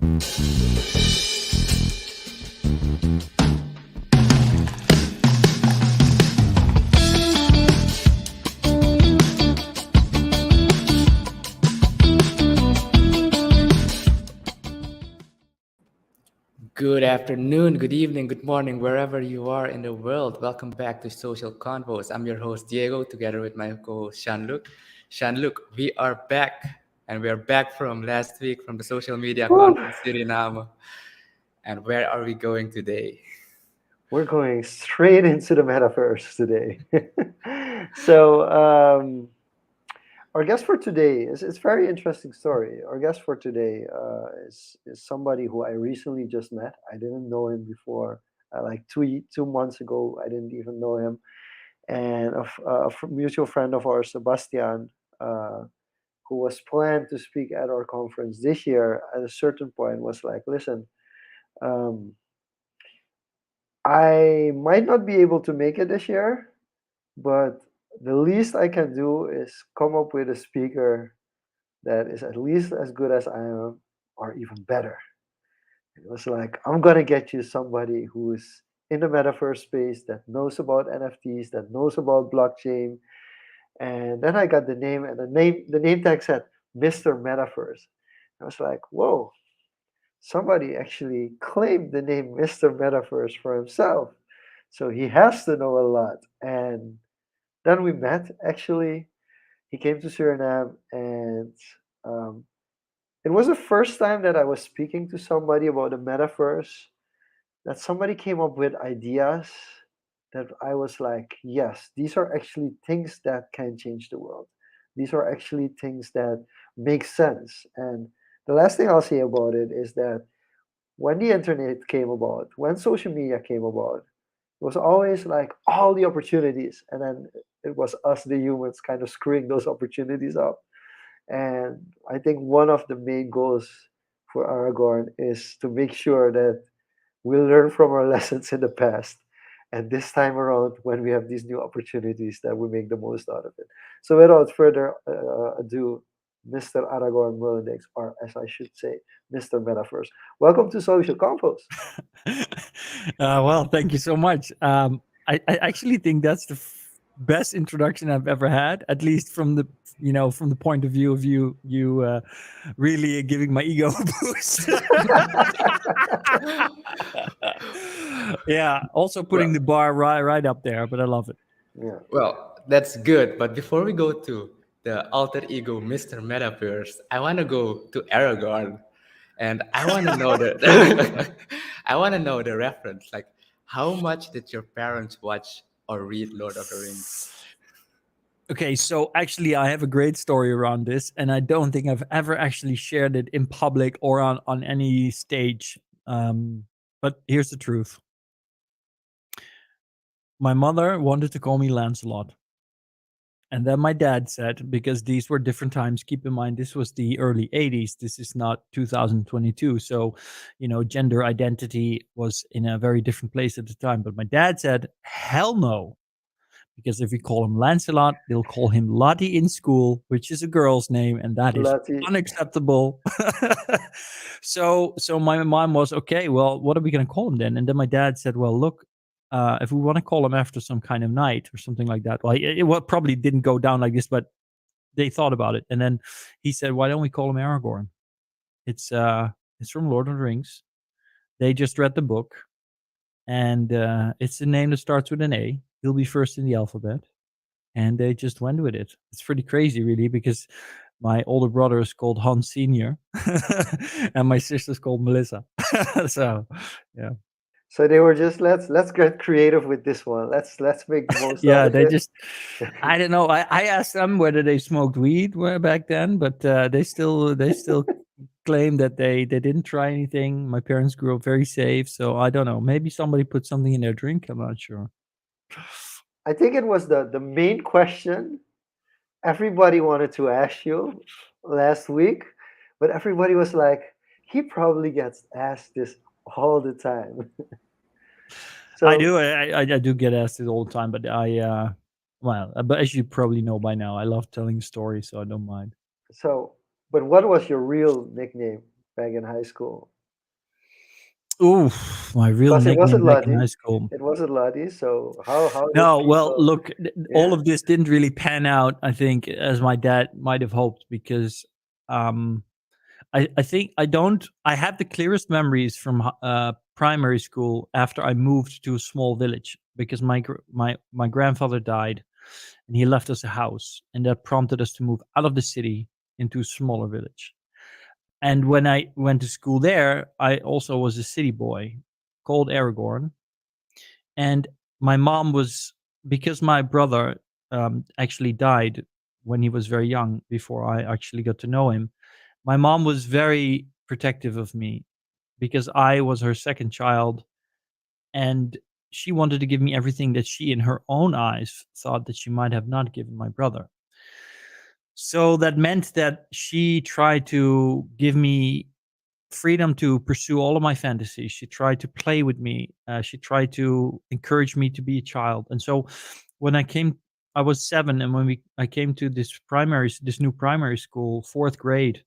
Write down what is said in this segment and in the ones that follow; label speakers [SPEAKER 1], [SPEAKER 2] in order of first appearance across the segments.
[SPEAKER 1] Good afternoon, good evening, good morning, wherever you are in the world. Welcome back to Social Confoes. I'm your host Diego, together with my co-host Shanluk. Shanluk, we are back, and we are back from last week from the social media
[SPEAKER 2] Woo!
[SPEAKER 1] conference Suriname. And where are we going today?
[SPEAKER 2] We're going straight into the metaverse today. so, our guest for today is it's a very interesting story. Our guest for today is somebody who I recently just met. I didn't know him before. Like 2 months ago, I didn't even know him. And a mutual friend of ours, Sebastian, uh, who was planned to speak at our conference this year, at a certain point was like, "Listen, um, I might not be able to make it this year, but the least I can do is come up with a speaker that is at least as good as I am, or even better." It was like, I'm gonna get you somebody who's in the metaverse space that knows about NFTs, that knows about blockchain. And then I got the name, and the name tag said Mr. Metaverse. I was like, whoa, somebody actually claimed the name Mr. Metaverse for himself. So he has to know a lot. And then we met actually. He came to Suriname, and um, it was the first time that I was speaking to somebody about the metaverse, that somebody came up with ideas that I was like, yes, these are actually things that can change the world. These are actually things that make sense. And the last thing I'll say about it is that when the internet came about, when social media came about, it was always like all the opportunities, and then it was us, the humans, kind of screwing those opportunities up. And I think one of the main goals for Aragorn is to make sure that we learn from our lessons in the past. And this time around, when we have these new opportunities, that we make the most out of it. So, without further ado, Mr. Aragorn Meulendijks, or as I should say, Mr. Metaverse. Welcome to Social Confoes.
[SPEAKER 3] Well, thank you so much. I actually think that's the best introduction I've ever had, at least from the from the point of view of you really giving my ego a boost. Yeah, also putting
[SPEAKER 1] Well,
[SPEAKER 3] the bar right up there, but I love it.
[SPEAKER 2] Yeah.
[SPEAKER 1] well, that's good. But before we go to the alter ego Mr. Metaverse, I want to go to Aragorn, and I want to know the I want to know the reference. Like, how much did your parents watch or read Lord of the Rings?
[SPEAKER 3] Okay, so actually, I have a great story around this, and I don't think I've ever actually shared it in public or on any stage. But here's the truth: my mother wanted to call me Lancelot, and then my dad said, because these were different times. Keep in mind, this was the early '80s. This is not 2022, so gender identity was in a very different place at the time. But my dad said, "Hell no." Because if we call him Lancelot, they'll call him Lottie in school, which is a girl's name, and that is
[SPEAKER 2] Lati.
[SPEAKER 3] unacceptable. So my mom was okay. Well, what are we going to call him then? And then my dad said, "Well, look, if we want to call him after some kind of night or something like that." Well, it probably didn't go down like this, but they thought about it, and then he said, "Why don't we call him Aragorn? It's from Lord of the Rings. They just read the book, and it's a name that starts with an A. He'll be first in the alphabet." And they just went with it. It's pretty crazy, really, because my older brother is called Hans Senior, and my sister's called Melissa. So, yeah,
[SPEAKER 2] So they were just, let's get creative with this one. Let's make the most out
[SPEAKER 3] yeah.
[SPEAKER 2] of
[SPEAKER 3] They
[SPEAKER 2] it.
[SPEAKER 3] just, I don't know. I asked them whether they smoked weed back then, but they still claim that they didn't try anything. My parents grew up very safe, so I don't know. Maybe somebody put something in their drink. I'm not sure.
[SPEAKER 2] I think it was the main question everybody wanted to ask you last week, but everybody was like, he probably gets asked this all the time.
[SPEAKER 3] I
[SPEAKER 2] So,
[SPEAKER 3] do. I do get asked it all the time, but but as you probably know by now, I love telling stories, so I don't mind.
[SPEAKER 2] so, but what was your real nickname? back in high school?
[SPEAKER 3] Ooh, my real
[SPEAKER 2] Because it
[SPEAKER 3] nickname
[SPEAKER 2] wasn't
[SPEAKER 3] back in high
[SPEAKER 2] Lottie.
[SPEAKER 3] school.
[SPEAKER 2] It wasn't Lottie. So how did
[SPEAKER 3] No, well,
[SPEAKER 2] people?
[SPEAKER 3] look, all
[SPEAKER 2] Yeah.
[SPEAKER 3] of this didn't really pan out, I think, as my dad might have hoped, because um, I think I have the clearest memories from primary school after I moved to a small village, because my grandfather died and he left us a house, and that prompted us to move out of the city into a smaller village. And when I went to school there, I also was a city boy called Aragorn. And my mom was, because my brother actually died when he was very young, before I actually got to know him. My mom was very protective of me because I was her second child, and she wanted to give me everything that she, in her own eyes, thought that she might have not given my brother. So that meant that she tried to give me freedom to pursue all of my fantasies. She tried to play with me. She tried to encourage me to be a child. And so when I was 7, and I came to this new primary school, 4th grade.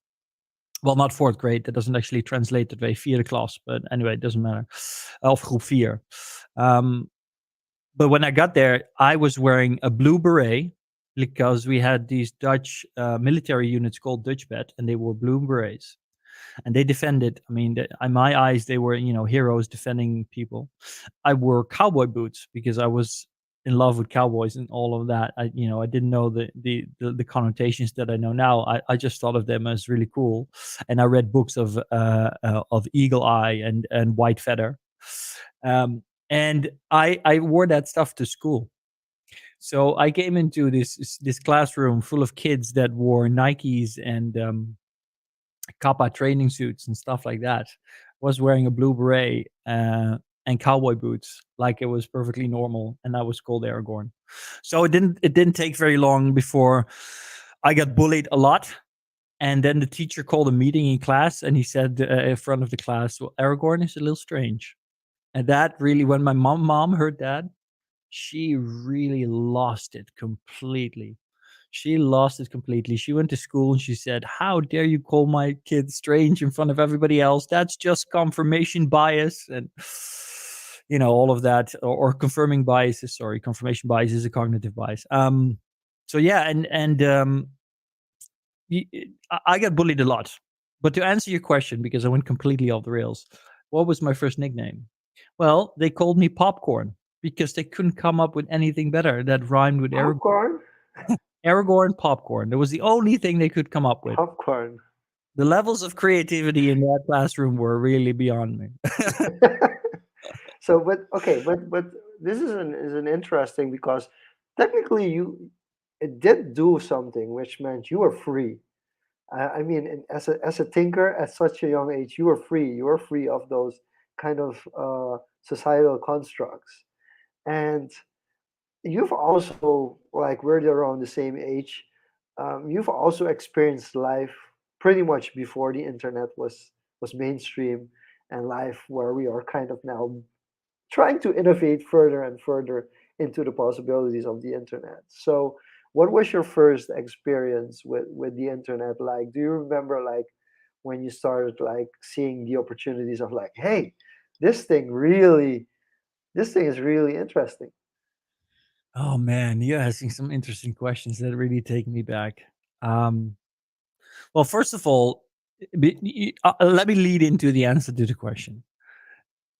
[SPEAKER 3] Well, not 4th grade. That doesn't actually translate that way. Vierde klas, but anyway, it doesn't matter. Of groep 4. Um, but when I got there, I was wearing a blue beret because we had these Dutch military units called Dutchbat, and they wore blue berets, and they defended. I mean, in my eyes, they were, heroes defending people. I wore cowboy boots because I was in love with cowboys and all of that. I didn't know the connotations that I know now. I just thought of them as really cool, and I read books of Eagle Eye and White Feather, and I wore that stuff to school. So I came into this classroom full of kids that wore Nikes and Kappa training suits and stuff like that. Was wearing a blue beret and cowboy boots, like it was perfectly normal, and I was called Aragorn. So it didn't take very long before I got bullied a lot, and then the teacher called a meeting in class, and he said in front of the class, "Well, Aragorn is a little strange." And that really, when my mom heard that, she really lost it completely. She lost it completely. She went to school and she said, "How dare you call my kid strange in front of everybody else? That's just confirmation bias." And, all of that, or confirming biases. Sorry, confirmation bias is a cognitive bias. So yeah, and I got bullied a lot. But to answer your question, because I went completely off the rails, what was my first nickname? Well, they called me Popcorn because they couldn't come up with anything better that rhymed with
[SPEAKER 2] Popcorn.
[SPEAKER 3] Aragorn Popcorn. That was the only thing they could come up with.
[SPEAKER 2] Popcorn.
[SPEAKER 3] The levels of creativity in that classroom were really beyond me.
[SPEAKER 2] So, but this is an interesting, because technically it did do something which meant you were free. I mean, as a thinker at such a young age, you were free. You were free of those kind of societal constructs, and you've also, like, we're around the same age. You've also experienced life pretty much before the internet was mainstream, and life where we are kind of now trying to innovate further and further into the possibilities of the internet. So, what was your first experience with the internet like? Do you remember, like, when you started, like, seeing the opportunities of, like, hey, this thing really, this thing is really interesting.
[SPEAKER 3] Oh man, you're asking some interesting questions that really take me back. Um, well, first of all, let me lead into the answer to the question.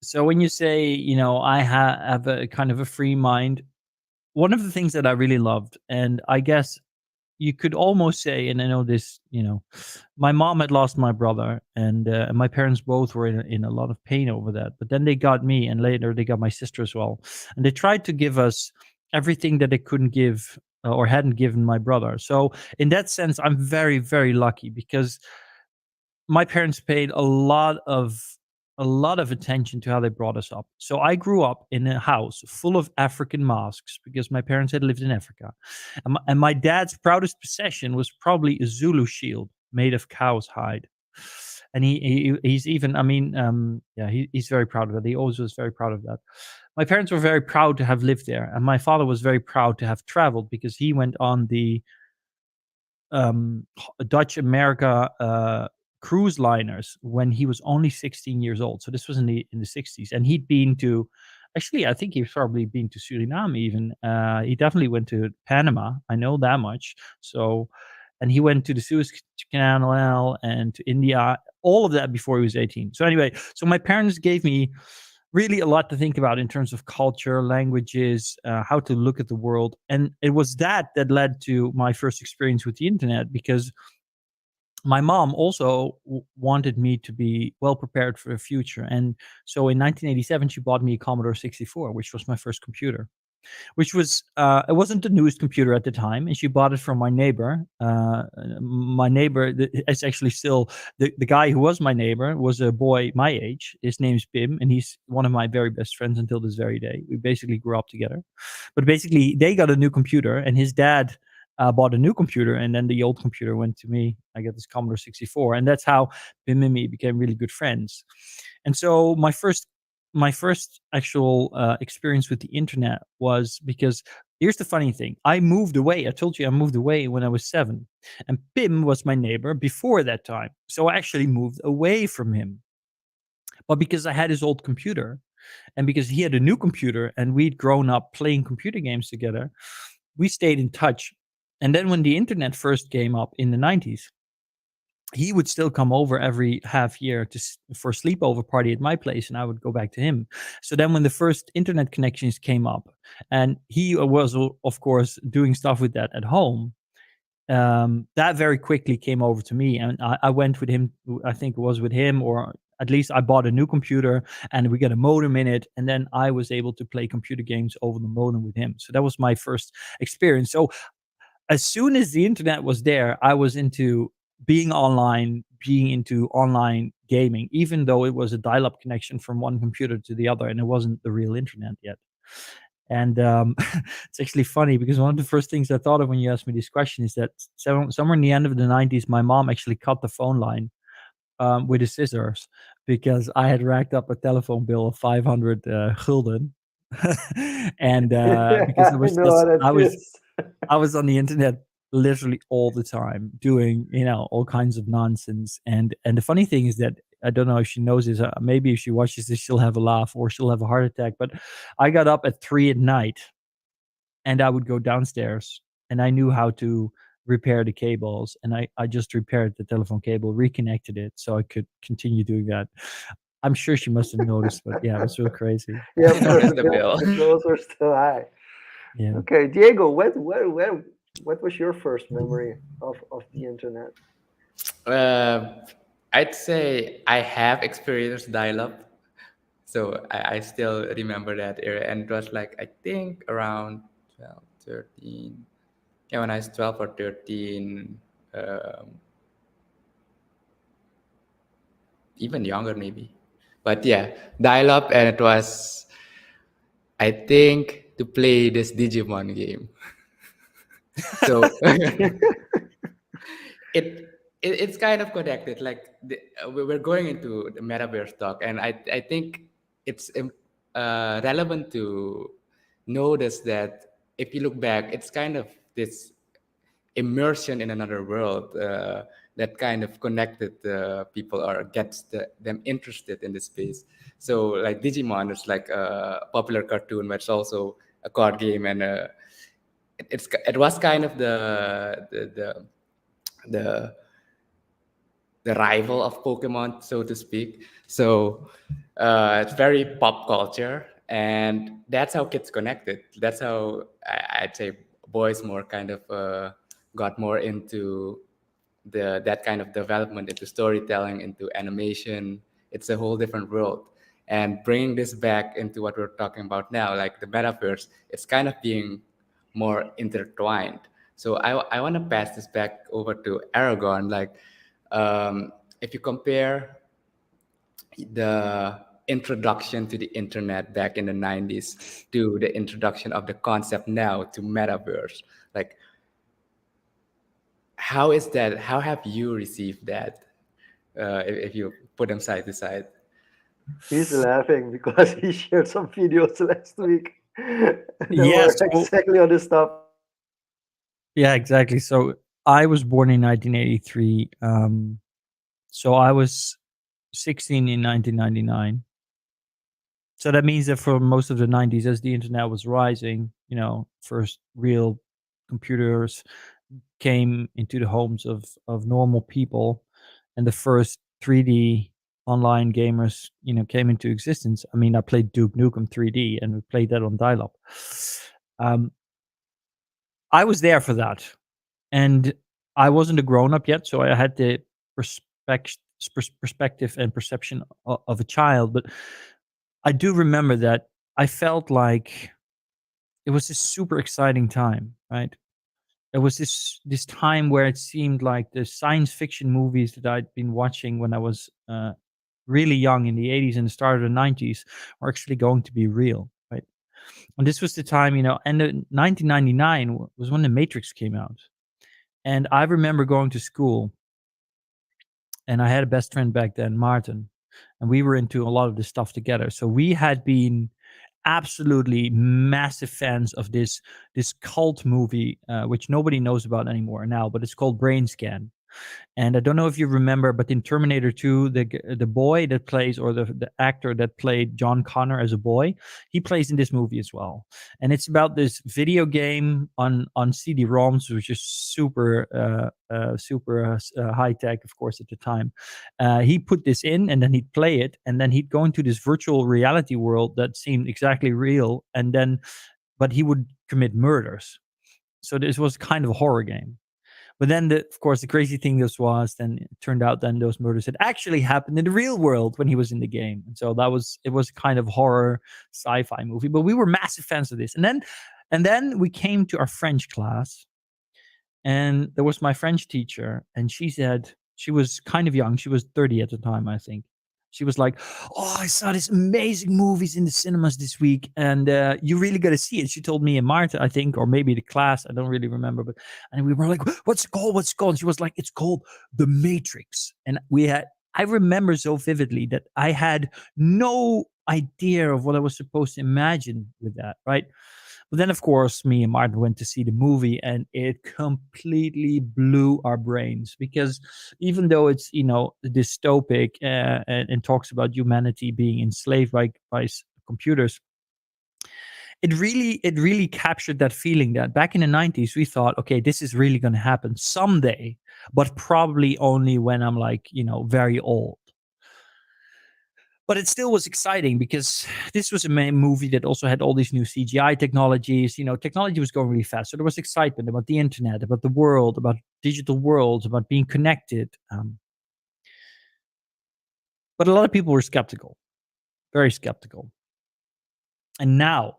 [SPEAKER 3] So when you say, I have a kind of a free mind, one of the things that I really loved, and I guess you could almost say, and I know this, my mom had lost my brother, and my parents both were in a lot of pain over that. But then they got me, and later they got my sister as well, and they tried to give us everything that they couldn't give or hadn't given my brother. So in that sense, I'm very, very lucky because my parents paid a lot of attention to how they brought us up. So I grew up in a house full of African masks because my parents had lived in Africa. And my dad's proudest possession was probably a Zulu shield made of cow's hide. And he's even, I mean, yeah, he's very proud of that. He always was very proud of that. My parents were very proud to have lived there. And my father was very proud to have traveled because he went on the Dutch America cruise liners when he was only 16 years old. So this was in the 60s, and he'd been to. Actually, I think he's probably been to Suriname even. He definitely went to Panama. I know that much. So, and he went to the Suez Canal and to India. All of that before he was 18. So anyway, so my parents gave me really a lot to think about in terms of culture, languages, how to look at the world. And it was that led to my first experience with the internet, because my mom also wanted me to be well prepared for the future. And so in 1987, she bought me a Commodore 64, which was my first computer, which was it wasn't the newest computer at the time, and she bought it from my neighbor. My neighbor is actually still the guy who was my neighbor was a boy my age. His name's Pim, and he's one of my very best friends until this very day. We basically grew up together. But basically, they got a new computer, and his dad bought a new computer, and then the old computer went to me. I got this Commodore 64, and that's how Pim and me became really good friends. And so my first actual experience with the internet was because here's the funny thing. I moved away. I told you I moved away when I was 7, and Pim was my neighbor before that time. So I actually moved away from him. But because I had his old computer, and because he had a new computer, and we'd grown up playing computer games together, we stayed in touch. And then when the internet first came up in the 90s, he would still come over every half year for a sleepover party at my place, and I would go back to him. So then when the first internet connections came up, and he was, of course, doing stuff with that at home, that very quickly came over to me, and I went with him. I think it was with him, or at least I bought a new computer, and we got a modem in it, and then I was able to play computer games over the modem with him. So that was my first experience. So as soon as the internet was there, I was into being online, being into online gaming, even though it was a dial-up connection from one computer to the other, and it wasn't the real internet yet. And it's actually funny, because one of the first things I thought of when you asked me this question is that somewhere in the end of the 90s, my mom actually cut the phone line with the scissors, because I had racked up a telephone bill of 500 gulden. And because
[SPEAKER 2] I know how that feels.
[SPEAKER 3] I was on the internet literally all the time doing, all kinds of nonsense. And the funny thing is that I don't know if she knows this. Maybe if she watches this, she'll have a laugh or she'll have a heart attack. But I got up at 3 at night, and I would go downstairs, and I knew how to repair the cables, and I just repaired the telephone cable, reconnected it, so I could continue doing that. I'm sure she must have noticed, but yeah, it was real crazy.
[SPEAKER 2] Yeah, of course,
[SPEAKER 1] The bill.
[SPEAKER 2] the bills are still high.
[SPEAKER 3] Yeah.
[SPEAKER 2] Okay, Diego, what was your first memory of the internet?
[SPEAKER 1] I'd say I have experienced dial-up, so I still remember that era, and it was like I think around 12, 13. Yeah, when I was 12 or 13, even younger maybe. But yeah, dial-up, and it was, I think, to play this Digimon game. So it's kind of connected. Like we're going into the metaverse talk, and I think it's relevant to notice that if you look back, it's kind of this immersion in another world that kind of connected people or gets them interested in this space. So like Digimon is like a popular cartoon, but it's also a card game, and it was kind of the the rival of Pokemon, so to speak. So it's very pop culture, and that's how kids connected. That's how I'd say boys more kind of got more into that kind of development, into storytelling, into animation. It's a whole different world. And bringing this back into what we're talking about now, like the metaverse, it's kind of being more intertwined. So I want to pass this back over to Aragorn. Like, if you compare the introduction to the internet back in the 90s to the introduction of the concept now to metaverse, like, how is that? How have you received that? If you put them side to side.
[SPEAKER 2] He's laughing because he shared some videos last week that
[SPEAKER 3] Yeah,
[SPEAKER 2] were
[SPEAKER 3] so
[SPEAKER 2] exactly on this topic.
[SPEAKER 3] yeah, exactly. So I was born in 1983. So I was 16 in 1999. So that means that for most of the 90s, as the internet was rising, first real computers came into the homes of normal people, and the first 3D online gamers, came into existence. I mean, I played Duke Nukem 3D, and we played that on dial-up. Um, I was there for that, and I wasn't a grown-up yet, so I had the perspective and perception of a child. But I do remember that I felt like it was this super exciting time, right? It was this time where it seemed like the science fiction movies that I'd been watching when I was really young in the 80s and the start of the 90s were actually going to be real, right? And this was the time, and 1999 was when The Matrix came out. And I remember going to school, and I had a best friend back then, Martin, and we were into a lot of this stuff together. So we had been absolutely massive fans of this cult movie, which nobody knows about anymore now, but it's called Brain Scan. And I don't know if you remember, but in Terminator 2, the boy that plays, or the actor that played John Connor as a boy, he plays in this movie as well. And it's about this video game on CD-ROMs, which is super high tech, of course, at the time. He put this in, and then he'd play it, and then he'd go into this virtual reality world that seemed exactly real, but he would commit murders. So this was kind of a horror game. But then, of course, the crazy thing was then it turned out then those murders had actually happened in the real world when he was in the game. And so it was kind of horror sci-fi movie. But we were massive fans of this. And then we came to our French class, and there was my French teacher, and she said, she was kind of young. She was 30 at the time, I think. She was like, "Oh, I saw these amazing movies in the cinemas this week, and you really got to see it." She told me and Marta, I think, or maybe the class. I don't really remember, and we were like, "What's it called? What's it called?" And she was like, "It's called The Matrix." And I remember so vividly that I had no idea of what I was supposed to imagine with that, right? But then, of course, me and Martin went to see the movie, and it completely blew our brains, because even though it's dystopic, and talks about humanity being enslaved by computers, it really captured that feeling that back in the 90s we thought, okay, this is really going to happen someday, but probably only when I'm like very old. But it still was exciting, because this was a movie that also had all these new CGI technologies. Technology was going really fast. So there was excitement about the internet, about the world, about digital worlds, about being connected. But a lot of people were skeptical, very skeptical. And now,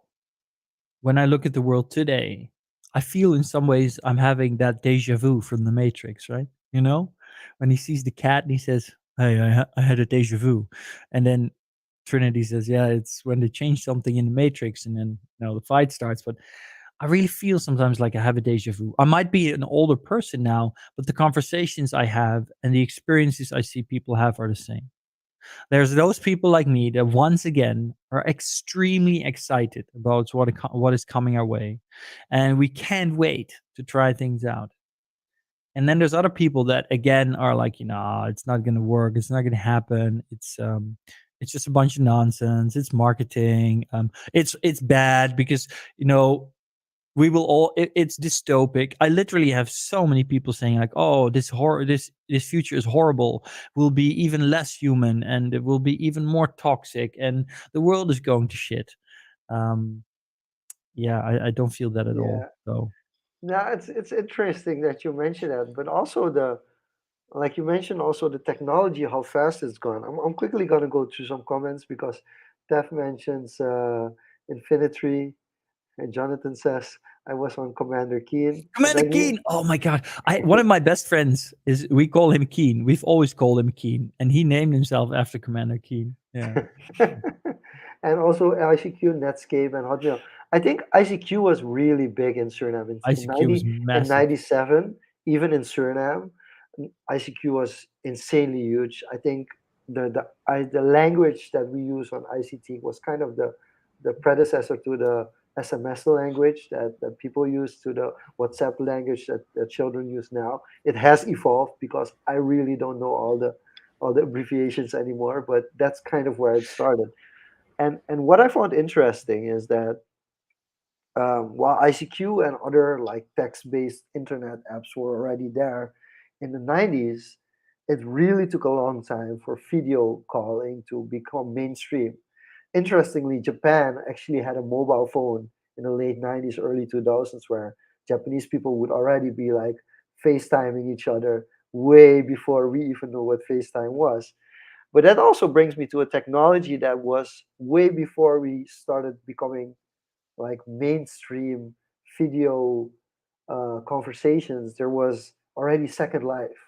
[SPEAKER 3] when I look at the world today, I feel in some ways I'm having that deja vu from The Matrix, right? When he sees the cat and he says, "Hey, I had a deja vu." And then Trinity says, "Yeah, it's when they change something in the Matrix," and then the fight starts. But I really feel sometimes like I have a deja vu. I might be an older person now, but the conversations I have and the experiences I see people have are the same. There's those people like me that once again are extremely excited about what is coming our way, and we can't wait to try things out. And then there's other people that again are like, it's not gonna work, it's not gonna happen. It's just a bunch of nonsense. It's marketing. It's bad because we will all. It's dystopic. I literally have so many people saying like, "Oh, this future is horrible. Will be even less human, and it will be even more toxic, and the world is going to shit." Um, yeah, I don't feel that at all.
[SPEAKER 2] Yeah.
[SPEAKER 3] So
[SPEAKER 2] Now it's interesting that you mentioned that, but also like you mentioned, also the technology, how fast it's gone. I'm quickly gonna go through some comments because Tef mentions Infinity, and Jonathan says I was on Commander Keen, and
[SPEAKER 3] Commander
[SPEAKER 2] then
[SPEAKER 3] Keen. Oh my god. One of my best friends is we call him Keen. We've always called him Keen, and he named himself after Commander Keen. Yeah.
[SPEAKER 2] and also ICQ, Netscape, and Hotmail. I think ICQ was really big in Suriname in
[SPEAKER 3] ICQ was
[SPEAKER 2] 90 in
[SPEAKER 3] massive.
[SPEAKER 2] 97, even in Suriname. ICQ was insanely huge. I think the language that we use on ICT was kind of the predecessor to the SMS language that people use, to the WhatsApp language that children use now. It has evolved because I really don't know all all the abbreviations anymore, but that's kind of where it started. And what I found interesting is that while ICQ and other like text-based internet apps were already there in the 90s, it really took a long time for video calling to become mainstream. Interestingly, Japan actually had a mobile phone in the late 90s, early 2000s, where Japanese people would already be like FaceTiming each other way before we even knew what FaceTime was. But that also brings me to a technology that was way before we started becoming like mainstream video conversations. There was already Second Life,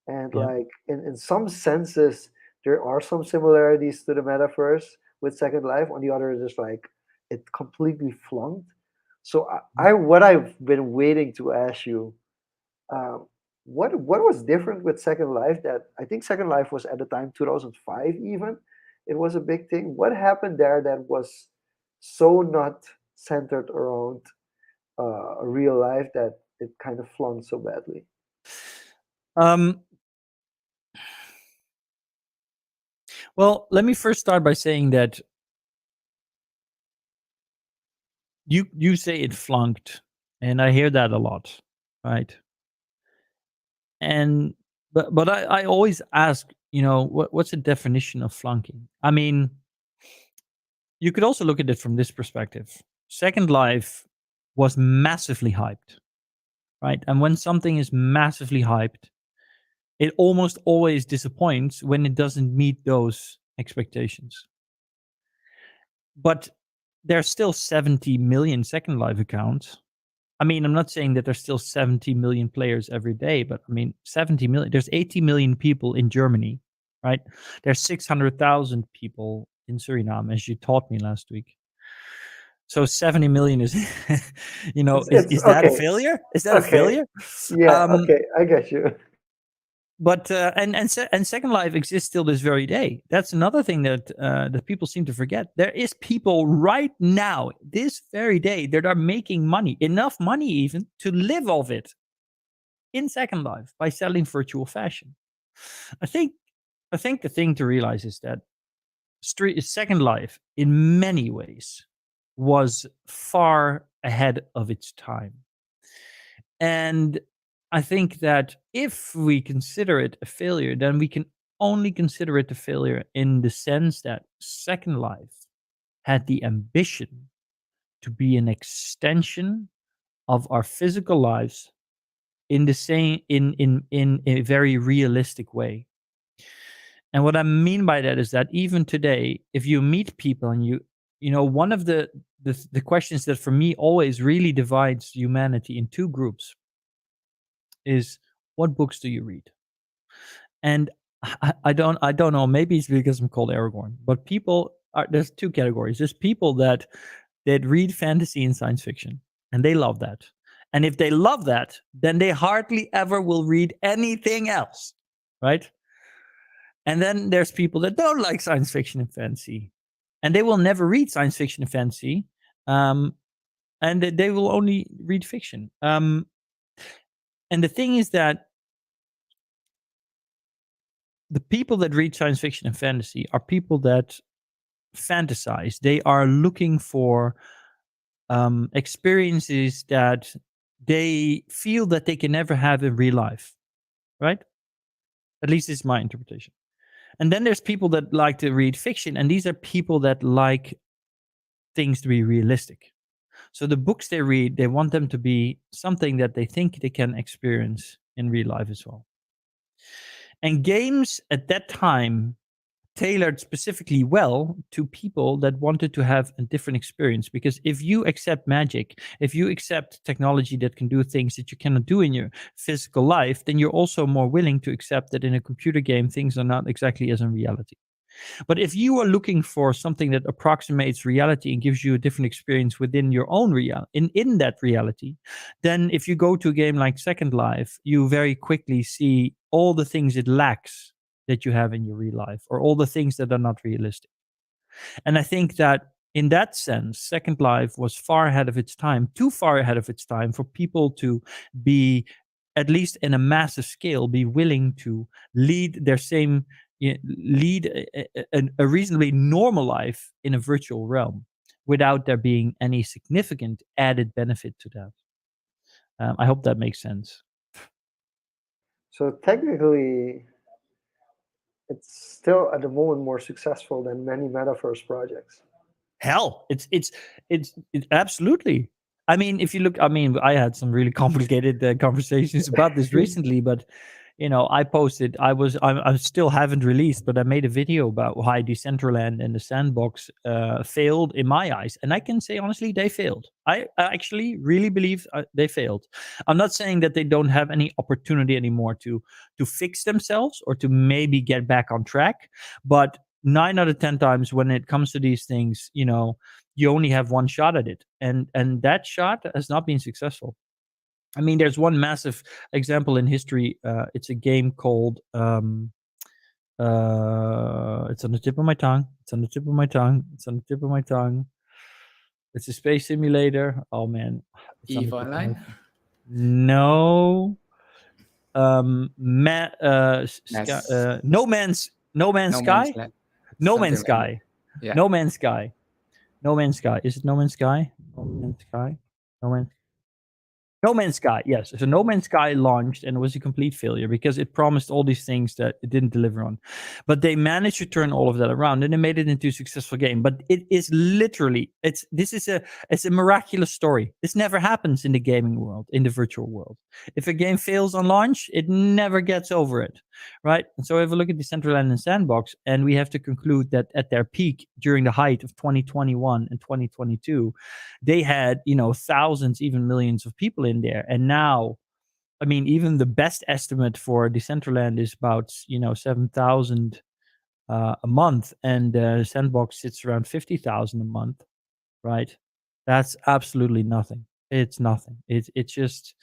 [SPEAKER 2] and
[SPEAKER 3] Yeah.
[SPEAKER 2] like in some senses there are some similarities to the metaverse with Second Life. On the other, it's just like it completely flunked. So I what I've been waiting to ask you, um, what was different with Second Life? That I think Second Life was at the time 2005 even. It was a big thing. What happened there that was so not centered around a real life that it kind of flunked so badly?
[SPEAKER 3] Um, well, let me first start by saying that you say it flunked, and I hear that a lot, right? And but I always ask, what's the definition of flunking? I mean, you could also look at it from this perspective. Second Life was massively hyped, right? And when something is massively hyped, it almost always disappoints when it doesn't meet those expectations. But there's still 70 million Second Life accounts. I mean, I'm not saying that there's still 70 million players every day, but I mean, 70 million. There's 80 million people in Germany, right? There's 600,000 people in Suriname, as you taught me last week. So 70 million is,
[SPEAKER 2] It's
[SPEAKER 3] is that a
[SPEAKER 2] okay.
[SPEAKER 3] failure? Is that a
[SPEAKER 2] Okay.
[SPEAKER 3] failure?
[SPEAKER 2] Yeah,
[SPEAKER 3] Um,
[SPEAKER 2] okay, I get you.
[SPEAKER 3] but and Second Life exists still this very day. That's another thing that people seem to forget. There is people right now, this very day, that are making money, enough money even to live off it in Second Life by selling virtual fashion. I think I think the thing to realize is that Second Life, in many ways, was far ahead of its time. And I think that if we consider it a failure, then we can only consider it a failure in the sense that Second Life had the ambition to be an extension of our physical lives in the same in a very realistic way. And what I mean by that is that even today, if you meet people and one of the questions that for me always really divides humanity in two groups is, what books do you read? And I don't know, maybe it's because I'm called Aragorn, but there's two categories. There's people that read fantasy and science fiction, and they love that. And if they love that, then they hardly ever will read anything else, right? And then there's people that don't like science fiction and fantasy, and they will never read science fiction and fantasy, um, and they will only read fiction. And the thing is that the people that read science fiction and fantasy are people that fantasize. They are looking for experiences that they feel that they can never have in real life, right? At least it's my interpretation. And then there's people that like to read fiction, and these are people that like things to be realistic. So the books they read, they want them to be something that they think they can experience in real life as well. And games at that time tailored specifically well to people that wanted to have a different experience. Because if you accept magic, if you accept technology that can do things that you cannot do in your physical life, then you're also more willing to accept that in a computer game, things are not exactly as in reality. But if you are looking for something that approximates reality and gives you a different experience within your own in that reality, then if you go to a game like Second Life, you very quickly see all the things it lacks that you have in your real life, or all the things that are not realistic. And I think that in that sense, Second Life was far ahead of its time, too far ahead of its time for people to be at least in a massive scale, be willing to lead their same lead a reasonably normal life in a virtual realm without there being any significant added benefit to that. I hope that makes sense.
[SPEAKER 2] So technically, it's still at the moment more successful than many metaverse projects.
[SPEAKER 3] Hell, it's absolutely. I mean, if you look, I mean, I had some really complicated conversations about this recently, but I posted. I still haven't released, but I made a video about why Decentraland and the Sandbox failed in my eyes, and I can say honestly, they failed. I actually really believe they failed. I'm not saying that they don't have any opportunity anymore to fix themselves or to maybe get back on track, but 9 out of 10 times when it comes to these things, you only have one shot at it, and that shot has not been successful. I mean, there's one massive example in history. It's a game called it's on the tip of my tongue. It's on the tip of my tongue. It's on the tip of my tongue. It's a space simulator. Oh man, it's on the
[SPEAKER 1] EVE
[SPEAKER 3] tip of my
[SPEAKER 1] Online,
[SPEAKER 3] tongue. No.
[SPEAKER 1] Mass,
[SPEAKER 3] No Man's
[SPEAKER 1] No Man's
[SPEAKER 3] Sky.
[SPEAKER 1] Land,
[SPEAKER 3] No
[SPEAKER 1] something
[SPEAKER 3] Man's
[SPEAKER 1] like that.
[SPEAKER 3] Sky.
[SPEAKER 1] Yeah,
[SPEAKER 3] No Man's Sky. No Man's Sky. Is it No Man's Sky? No Man's Sky. No Man's No Man's Sky, yes. So No Man's Sky launched and it was a complete failure because it promised all these things that it didn't deliver on. But they managed to turn all of that around and they made it into a successful game. But it is literally it's a miraculous story. This never happens in the gaming world, in the virtual world. If a game fails on launch, it never gets over it. Right? And so if we look at Decentraland and Sandbox, and we have to conclude that at their peak during the height of 2021 and 2022, they had thousands, even millions of people in there, and now, I mean, even the best estimate for Decentraland is about 7,000 a month, and Sandbox sits around 50,000 a month, right? That's absolutely nothing. It's nothing. It's just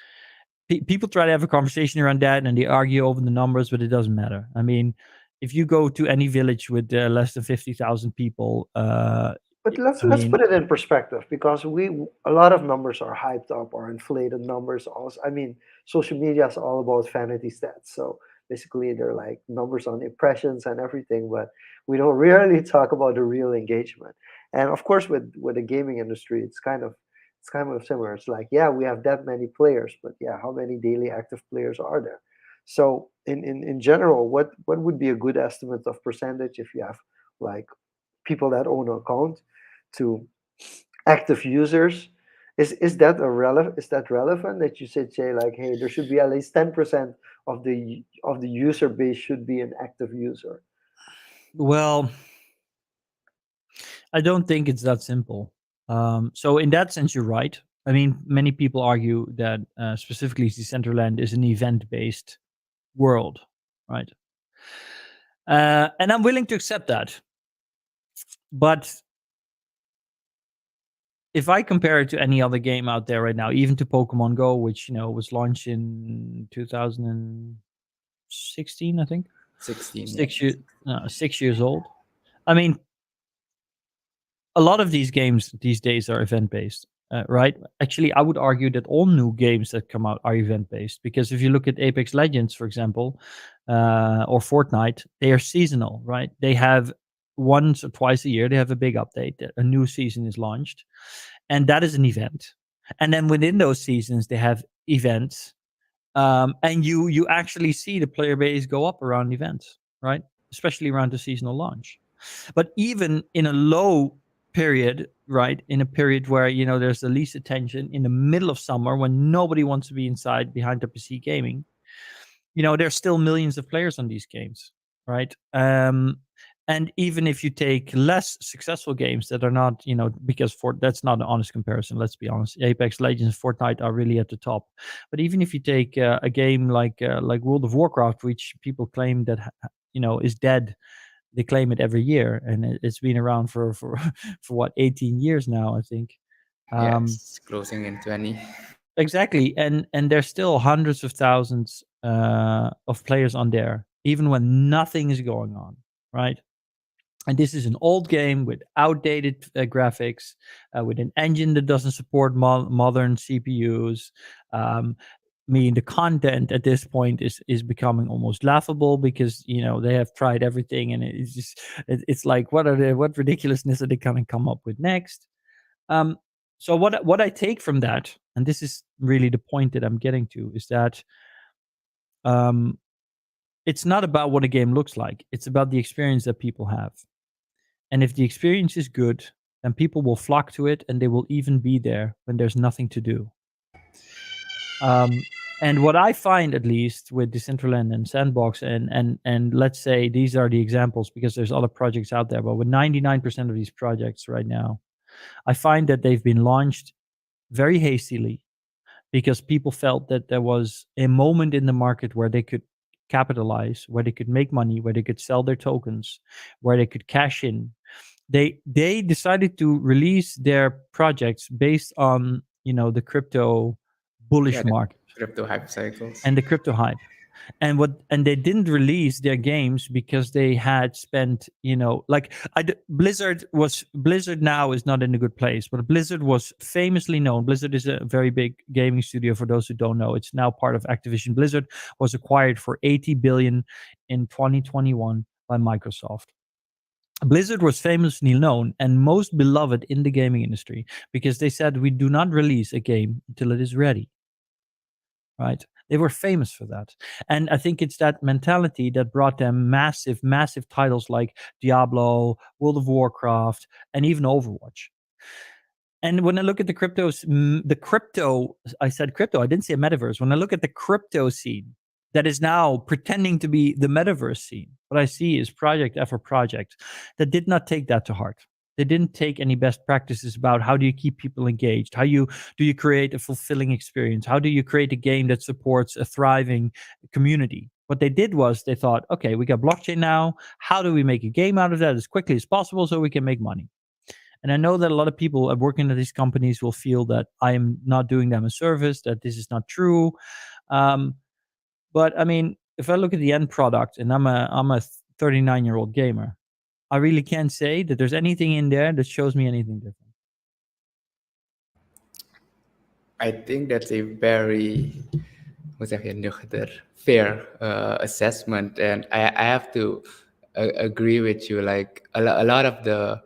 [SPEAKER 3] people try to have a conversation around that and they argue over the numbers, but it doesn't matter. I mean, if you go to any village with less than 50,000 people,
[SPEAKER 2] But let's
[SPEAKER 3] I
[SPEAKER 2] let's
[SPEAKER 3] mean,
[SPEAKER 2] put it in perspective because a lot of numbers are hyped up or inflated numbers. Also, I mean, social media is all about vanity stats. So basically, they're like numbers on impressions and everything, but we don't really talk about the real engagement. And of course, with the gaming industry, it's kind of similar. It's like, yeah, we have that many players, but yeah, how many daily active players are there? So in general, what would be a good estimate of percentage if you have like people that own an account to active users? Is that relevant that you should say like, hey, there should be at least 10% of the user base should be an active user?
[SPEAKER 3] well, I don't think it's that simple. So in that sense, you're right. I mean, many people argue that specifically Decentraland is an event-based world, right? And I'm willing to accept that. But if I compare it to any other game out there right now, even to Pokemon Go, which was launched in 2016, I think,
[SPEAKER 1] 16. Yeah,
[SPEAKER 3] 6 years, 6 years old. I mean, a lot of these games these days are event based, right? Actually, I would argue that all new games that come out are event based because if you look at Apex Legends, for example, or Fortnite, they are seasonal, right? They have once or twice a year they have a big update. A new season is launched, and that is an event. And then within those seasons, they have events, and you actually see the player base go up around events, right? Especially around the seasonal launch. But even in a low period, right, in a period where there's the least attention in the middle of summer when nobody wants to be inside behind the PC gaming, there's still millions of players on these games, right? And even if you take less successful games that are not, because that's not an honest comparison. Let's be honest. Apex Legends, Fortnite are really at the top. But even if you take a game like World of Warcraft, which people claim that is dead, they claim it every year, and it's been around for for what 18 years now, I think. Um,
[SPEAKER 1] yes, closing in 20.
[SPEAKER 3] exactly, and there's still hundreds of thousands of players on there, even when nothing is going on, right? And this is an old game with outdated graphics, with an engine that doesn't support modern CPUs. Um, mean, the content at this point is becoming almost laughable because they have tried everything, and it's just it's like what ridiculousness are they gonna come up with next? So what I take from that, and this is really the point that I'm getting to, is that it's not about what a game looks like. It's about the experience that people have. And if the experience is good, then people will flock to it, and they will even be there when there's nothing to do. And what I find, at least with Decentraland and Sandbox, and let's say these are the examples because there's other projects out there, but with 99% of these projects right now, I find that they've been launched very hastily because people felt that there was a moment in the market where they could capitalize, where they could make money, where they could sell their tokens, where they could cash in. They decided to release their projects based on the crypto bullish
[SPEAKER 1] Yeah, the
[SPEAKER 3] market
[SPEAKER 1] crypto hype cycles.
[SPEAKER 3] and the crypto hype. And they didn't release their games because they had spent, like Blizzard now is not in a good place, but Blizzard was famously known. Blizzard is a very big gaming studio. For those who don't know, it's now part of Activision. Blizzard was acquired for $80 billion in 2021 by Microsoft. Blizzard was famously known and most beloved in the gaming industry because they said, we do not release a game until it is ready. Right? They were famous for that. And I think it's that mentality that brought them massive, massive titles like Diablo, World of Warcraft, and even Overwatch. And when I look at the crypto, I said crypto, I didn't say a metaverse. When I look at the crypto scene that is now pretending to be the metaverse scene, what I see is project after project that did not take that to heart. They didn't take any best practices about how do you keep people engaged? How do you create a fulfilling experience? How do you create a game that supports a thriving community? What they did was they thought, okay, we got blockchain now. How do we make a game out of that as quickly as possible so we can make money? And I know that a lot of people working at these companies will feel that I am not doing them a service, that this is not true. But I mean, if I look at the end product, and I'm a 39-year-old gamer, I really can't say that there's anything in there that shows me anything different.
[SPEAKER 1] I think that's a very, fair assessment, and I have to agree with you. Like a lot of the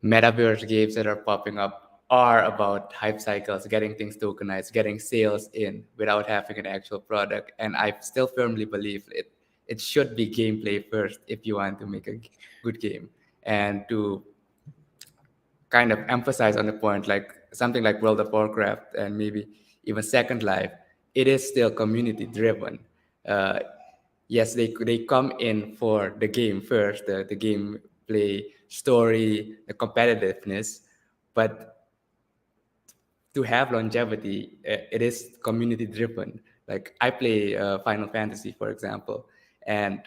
[SPEAKER 1] metaverse games that are popping up are about hype cycles, getting things tokenized, getting sales in without having an actual product. And I still firmly believe it should be gameplay first if you want to make a good game. And to kind of emphasize on the point, like something like World of Warcraft and maybe even Second Life, it is still community driven. Yes, they come in for the game first, the gameplay, story, the competitiveness, but to have longevity, it is community driven. Like I play Final Fantasy, for example, and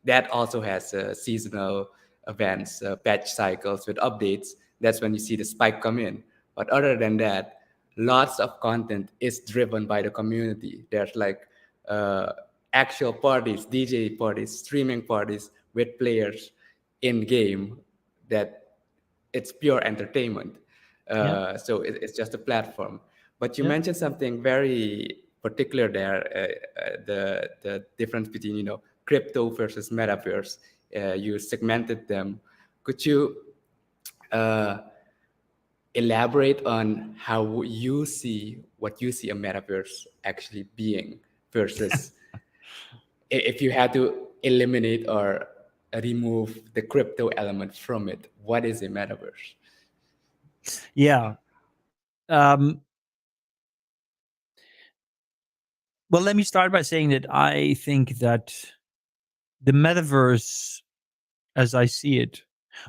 [SPEAKER 1] that also has seasonal events, patch cycles with updates. That's when you see the spike come in. But other than that, lots of content is driven by the community. There's like actual parties, DJ parties, streaming parties with players in game that it's pure entertainment. So it's just a platform. But you mentioned something very particular there, the difference between crypto versus metaverse. You segmented them. Could you elaborate on how you see what you see a metaverse actually being versus if you had to eliminate or remove the crypto element from it, what is a metaverse?
[SPEAKER 3] Yeah. Well, let me start by saying that I think that the metaverse, as I see it,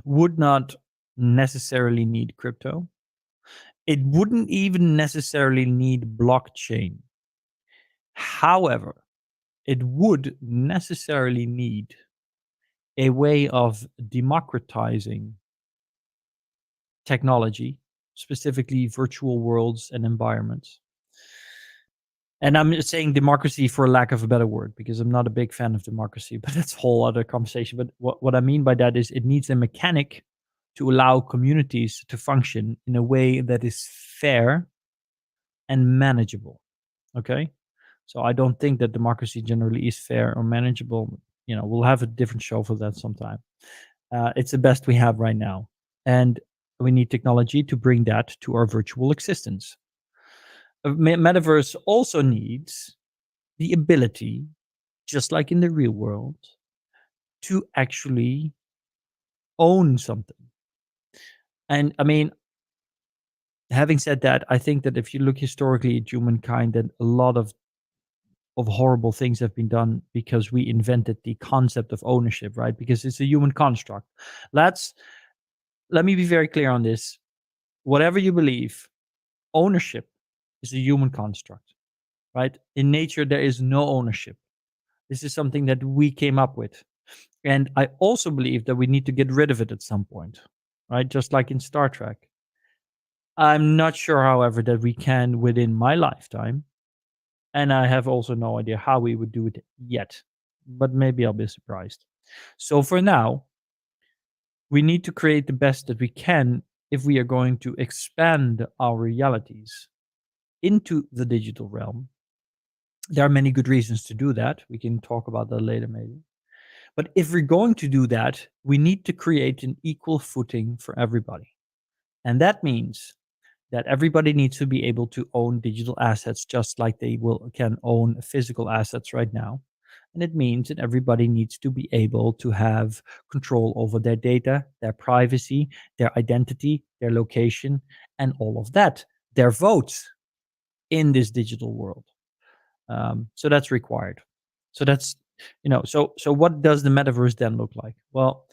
[SPEAKER 3] would not necessarily need crypto. It wouldn't even necessarily need blockchain. However, it would necessarily need a way of democratizing technology, specifically virtual worlds and environments. And I'm saying democracy for lack of a better word, because I'm not a big fan of democracy, but that's a whole other conversation. But what I mean by that is it needs a mechanic to allow communities to function in a way that is fair and manageable. Okay? So I don't think that democracy generally is fair or manageable. We'll have a different show for that sometime. It's the best we have right now, and we need technology to bring that to our virtual existence. Metaverse also needs the ability, just like in the real world, to actually own something. And I mean, having said that, I think that if you look historically at humankind, that a lot of horrible things have been done because we invented the concept of ownership, right? Because it's a human construct. Let me be very clear on this. Whatever you believe, ownership is a human construct, right? In nature, there is no ownership. This is something that we came up with. And I also believe that we need to get rid of it at some point, right? Just like in Star Trek. I'm not sure, however, that we can within my lifetime. And I have also no idea how we would do it yet. But maybe I'll be surprised. So for now, we need to create the best that we can if we are going to expand our realities into the digital realm. There are many good reasons to do that. We can talk about that later, maybe. But if we're going to do that, we need to create an equal footing for everybody. And that means that everybody needs to be able to own digital assets just like they can own physical assets right now. And it means that everybody needs to be able to have control over their data, their privacy, their identity, their location, and all of that, their votes in this digital world. So that's required. So that's, so what does the metaverse then look like? Well,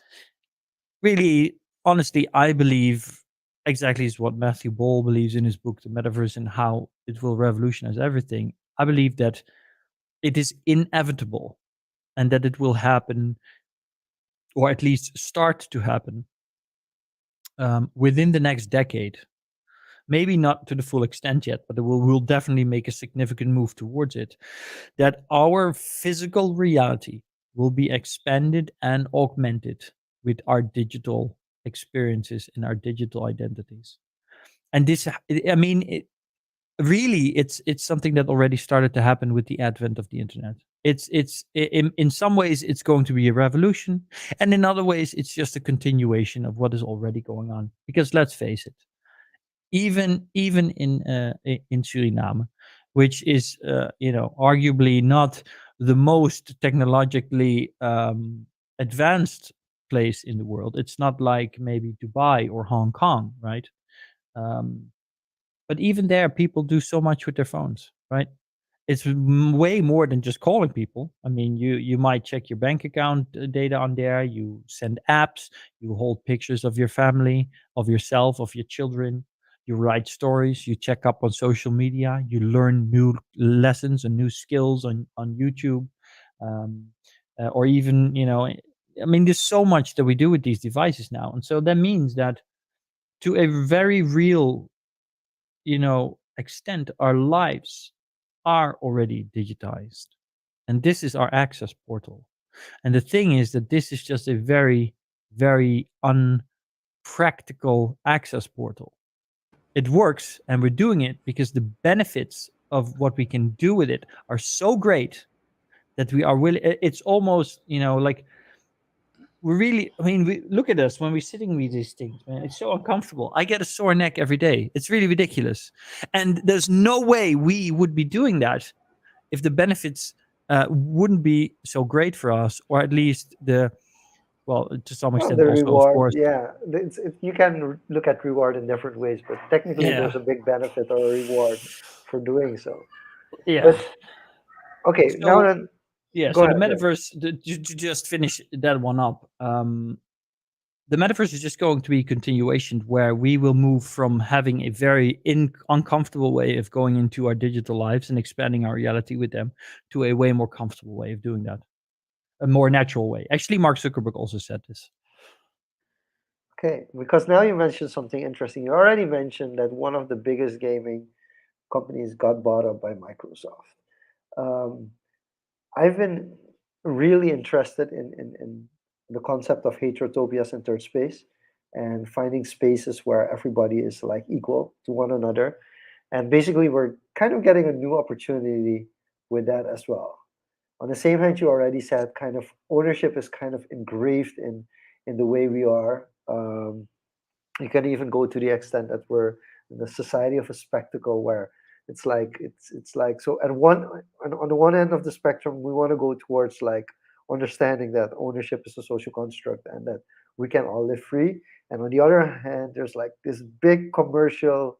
[SPEAKER 3] really, honestly, I believe exactly is what Matthew Ball believes in his book, The Metaverse, and how it will revolutionize everything. I believe that it is inevitable and that it will happen, or at least start to happen, within the next decade. Maybe not to the full extent yet, but we'll definitely make a significant move towards it. That our physical reality will be expanded and augmented with our digital experiences and our digital identities. And this, I mean, really, it's something that already started to happen with the advent of the internet. It's in some ways it's going to be a revolution, and in other ways it's just a continuation of what is already going on. Because let's face it, even in Suriname, which is arguably not the most technologically advanced place in the world. It's not like maybe Dubai or Hong Kong, right? Um, but even there, people do so much with their phones, right? It's way more than just calling people. I mean, you might check your bank account data on there. You send apps. You hold pictures of your family, of yourself, of your children. You write stories. You check up on social media. You learn new lessons and new skills on YouTube, um, or even I mean, there's so much that we do with these devices now, and so that means that to a very real extent, our lives are already digitized. And this is our access portal. And the thing is that this is just a very, very unpractical access portal. It works, and we're doing it because the benefits of what we can do with it are so great that we are willing. It's almost, like we really, I mean, we look at us when we're sitting with these things, man. It's so uncomfortable. I get a sore neck every day. It's really ridiculous. And there's no way we would be doing that if the benefits wouldn't be so great for us, or at least well, to some
[SPEAKER 2] Well,
[SPEAKER 3] extent
[SPEAKER 2] the
[SPEAKER 3] also, of
[SPEAKER 2] reward,
[SPEAKER 3] course.
[SPEAKER 2] yeah, you can look at reward in different ways, but technically
[SPEAKER 3] Yeah.
[SPEAKER 2] there's a big benefit or a reward for doing so.
[SPEAKER 3] Yeah.
[SPEAKER 2] But okay, now
[SPEAKER 3] So,
[SPEAKER 2] then,
[SPEAKER 3] yeah.
[SPEAKER 2] go
[SPEAKER 3] So the
[SPEAKER 2] ahead. Go ahead.
[SPEAKER 3] metaverse, to just finish that one up, the metaverse is just going to be a continuation where we will move from having a very uncomfortable way of going into our digital lives and expanding our reality with them to a way more comfortable way of doing that, a more natural way. Actually, Mark Zuckerberg also said this.
[SPEAKER 2] Okay, because now you mentioned something interesting. You already mentioned that one of the biggest gaming companies got bought up by Microsoft. Um, I've been really interested in the concept of heterotopias in third space and finding spaces where everybody is like equal to one another. And basically, we're kind of getting a new opportunity with that as well. On the same hand, you already said kind of ownership is kind of engraved in the way we are. You can even go to the extent that we're in a society of a spectacle where it's like so at one on the one end of the spectrum we want to go towards like understanding that ownership is a social construct and that we can all live free, and on the other hand there's like this big commercial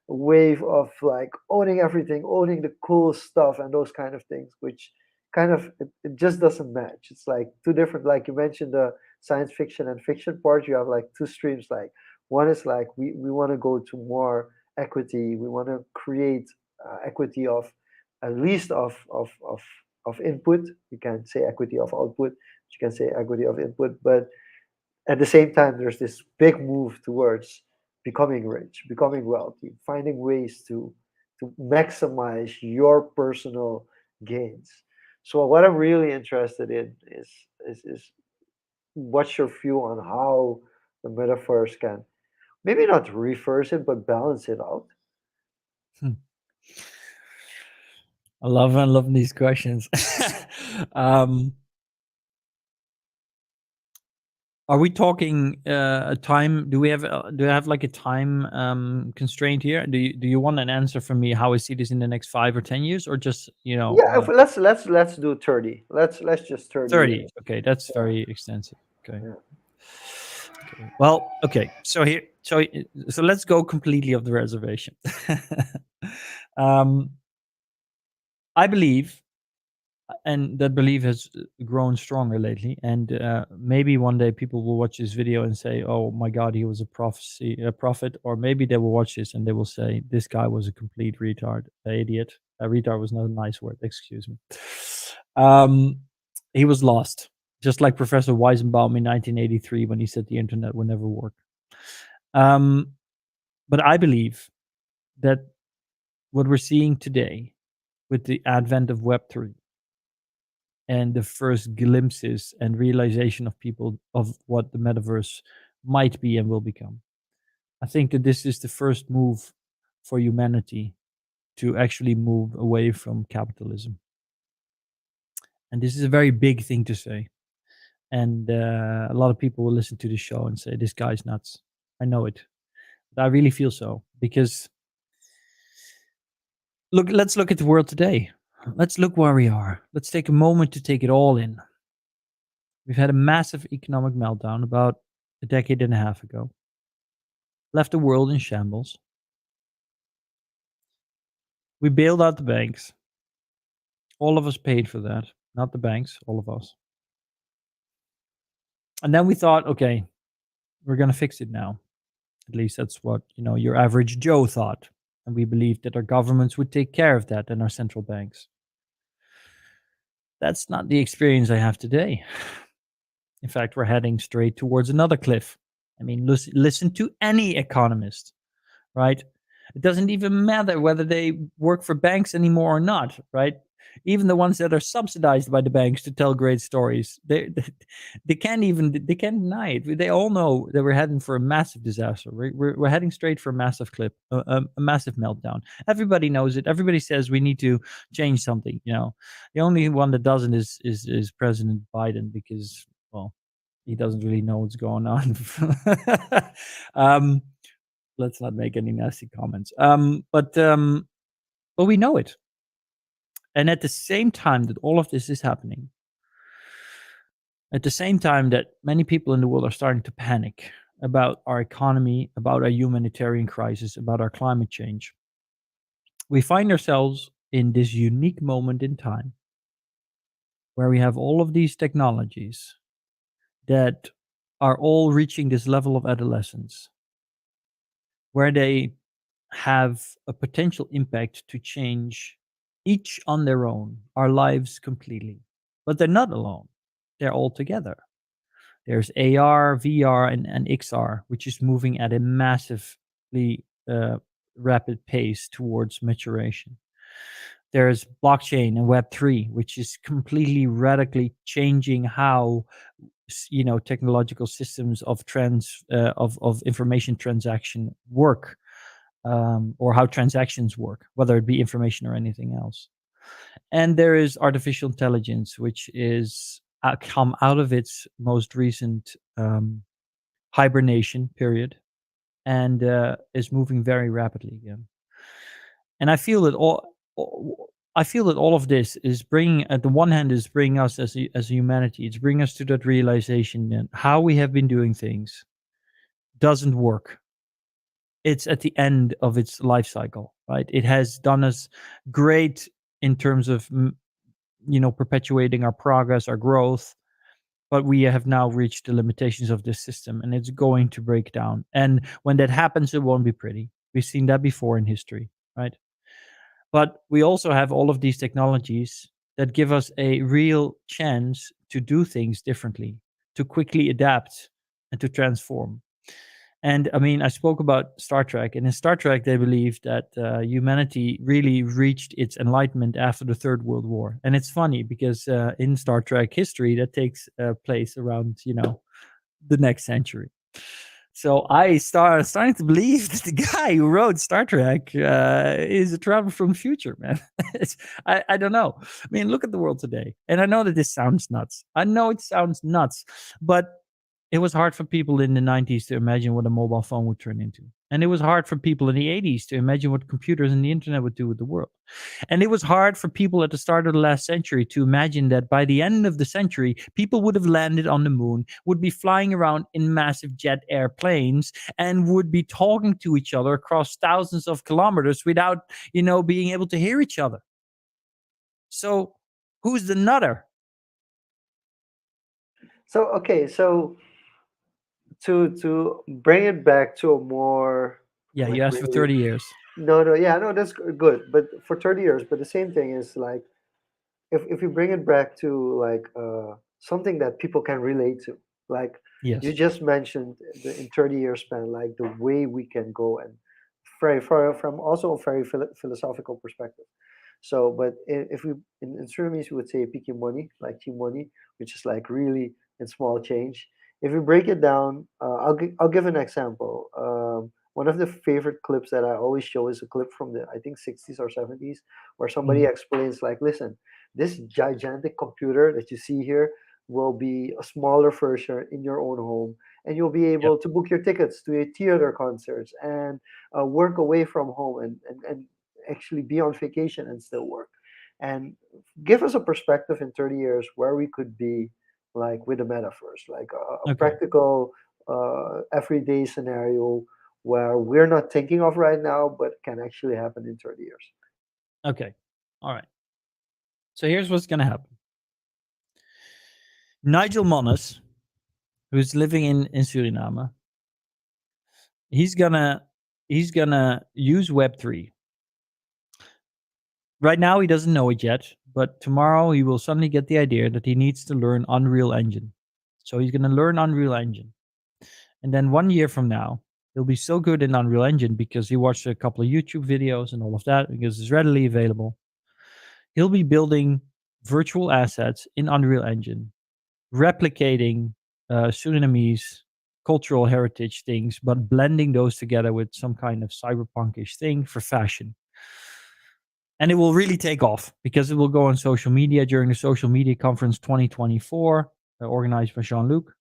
[SPEAKER 2] wave of like owning everything, owning the cool stuff and those kind of things, which kind of it just doesn't match. It's like two different, like you mentioned the science fiction and fiction part, you have like two streams. Like one is like we want to go to more equity, we want to create equity of at least of input. You can say equity of output, you can say equity of input, but at the same time there's this big move towards becoming rich, becoming wealthy, finding ways to maximize your personal gains. So what I'm really interested in is what's your view on how the metaverse can maybe not reverse it but balance it out.
[SPEAKER 3] Hmm. I love these questions. um, are we talking a time? Do you have like a time constraint here? Do you want an answer from me how I see this in the next 5 or 10 years, or just
[SPEAKER 2] Yeah, let's do 30. Let's just 30
[SPEAKER 3] 30?
[SPEAKER 2] years.
[SPEAKER 3] Okay, that's
[SPEAKER 2] Yeah,
[SPEAKER 3] very extensive. Okay.
[SPEAKER 2] yeah.
[SPEAKER 3] Okay. Well, okay. So let's go completely off the reservation. um, I believe, and that belief has grown stronger lately. And maybe one day people will watch this video and say, "Oh my God, he was a prophet," or maybe they will watch this and they will say, "This guy was a complete retard, an idiot." A retard was not a nice word. Excuse me. Um, he was lost, just like Professor Weizenbaum in 1983 when he said the internet will never work. But I believe that what we're seeing today with the advent of Web3 and the first glimpses and realization of people of what the metaverse might be and will become, I think that this is the first move for humanity to actually move away from capitalism. And this is a very big thing to say. And a lot of people will listen to the show and say, "This guy's nuts." I know it. But I really feel so because let's look at the world today. Let's look where we are. Let's take a moment to take it all in. We've had a massive economic meltdown about a decade and a half ago. Left the world in shambles. We bailed out the banks. All of us paid for that. Not the banks, all of us. And then we thought, okay, we're going to fix it now. At least that's what, your average Joe thought. And we believed that our governments would take care of that and our central banks. That's not the experience I have today. In fact, we're heading straight towards another cliff. I mean, listen to any economist, right? It doesn't even matter whether they work for banks anymore or not, right? Even the ones that are subsidized by the banks to tell great stories, they can't deny it. They all know that we're heading for a massive disaster. We're heading straight for a massive clip, a massive meltdown. Everybody knows it. Everybody says we need to change something. The only one that doesn't is President Biden because, well, he doesn't really know what's going on. Let's not make any nasty comments. But we know it. And at the same time that all of this is happening, at the same time that many people in the world are starting to panic about our economy, about our humanitarian crisis, about our climate change, we find ourselves in this unique moment in time where we have all of these technologies that are all reaching this level of adolescence, where they have a potential impact to change each on their own our lives completely. But they're not alone. They're all together. There's AR, VR, and XR, which is moving at a massively rapid pace towards maturation. There's blockchain and Web3, which is completely radically changing how technological systems of of information transaction work, or how transactions work, whether it be information or anything else. And there is artificial intelligence, which is come out of its most recent hibernation period, and is moving very rapidly again. And I feel that all of this is bringing, at the one hand, is bringing us as a humanity. It's bringing us to that realization that how we have been doing things doesn't work. It's at the end of its life cycle, right? It has done us great in terms of perpetuating our progress, our growth, but we have now reached the limitations of this system, and it's going to break down. And when that happens, it won't be pretty. We've seen that before in history, right? But we also have all of these technologies that give us a real chance to do things differently, to quickly adapt and to transform. And I mean, I spoke about Star Trek, and in Star Trek, they believe that humanity really reached its enlightenment after the Third World War. And it's funny because in Star Trek history, that takes place around, the next century. So I starting to believe that the guy who wrote Star Trek is a traveler from the future, man. I don't know. I mean, look at the world today. And I know that this sounds nuts. I know it sounds nuts, but it was hard for people in the 90s to imagine what a mobile phone would turn into. And it was hard for people in the 80s to imagine what computers and the internet would do with the world. And it was hard for people at the start of the last century to imagine that by the end of the century, people would have landed on the moon, would be flying around in massive jet airplanes, and would be talking to each other across thousands of kilometers without, being able to hear each other. So who's the nutter?
[SPEAKER 2] So okay, so to bring it back to a more
[SPEAKER 3] Yeah,
[SPEAKER 2] like
[SPEAKER 3] you asked for
[SPEAKER 2] really
[SPEAKER 3] 30 years.
[SPEAKER 2] no, yeah, no, that's good, but for 30 years. But the same thing is like if you bring it back to like something that people can relate to, like you
[SPEAKER 3] Yes.
[SPEAKER 2] just mentioned in 30 year span, like the way we can go and from also a very philosophical perspective. So, but if we in Surinamese we would say piki money, like tea money, which is like really in small change. If we break it down, I'll give an example. One of the favorite clips that I always show is a clip from the I think 60s or 70s where somebody
[SPEAKER 3] Mhm.
[SPEAKER 2] explains like, listen, this gigantic computer that you see here will be a smaller version in your own home, and you'll be
[SPEAKER 3] Yep.
[SPEAKER 2] able to book your tickets to a theater concerts and work away from home and actually be on vacation and still work, and give us a perspective in 30 years where we could be like with the metaverse, like a
[SPEAKER 3] Okay.
[SPEAKER 2] practical everyday scenario where we're not thinking of right now but can actually happen in 30 years.
[SPEAKER 3] Okay. All right. So here's what's going to happen. Nigel Monnes, who's living in Suriname, he's gonna use Web3. Right now he doesn't know it yet, but tomorrow he will suddenly get the idea that he needs to learn Unreal Engine. So he's gonna learn Unreal Engine. And then 1 year from now, he'll be so good in Unreal Engine because he watched a couple of YouTube videos and all of that because it's readily available. He'll be building virtual assets in Unreal Engine, replicating Surinamese cultural heritage things, but blending those together with some kind of cyberpunkish thing for fashion. And it will really take off because it will go on social media during the Social Media Conference 2024, organized by Jean-Luc.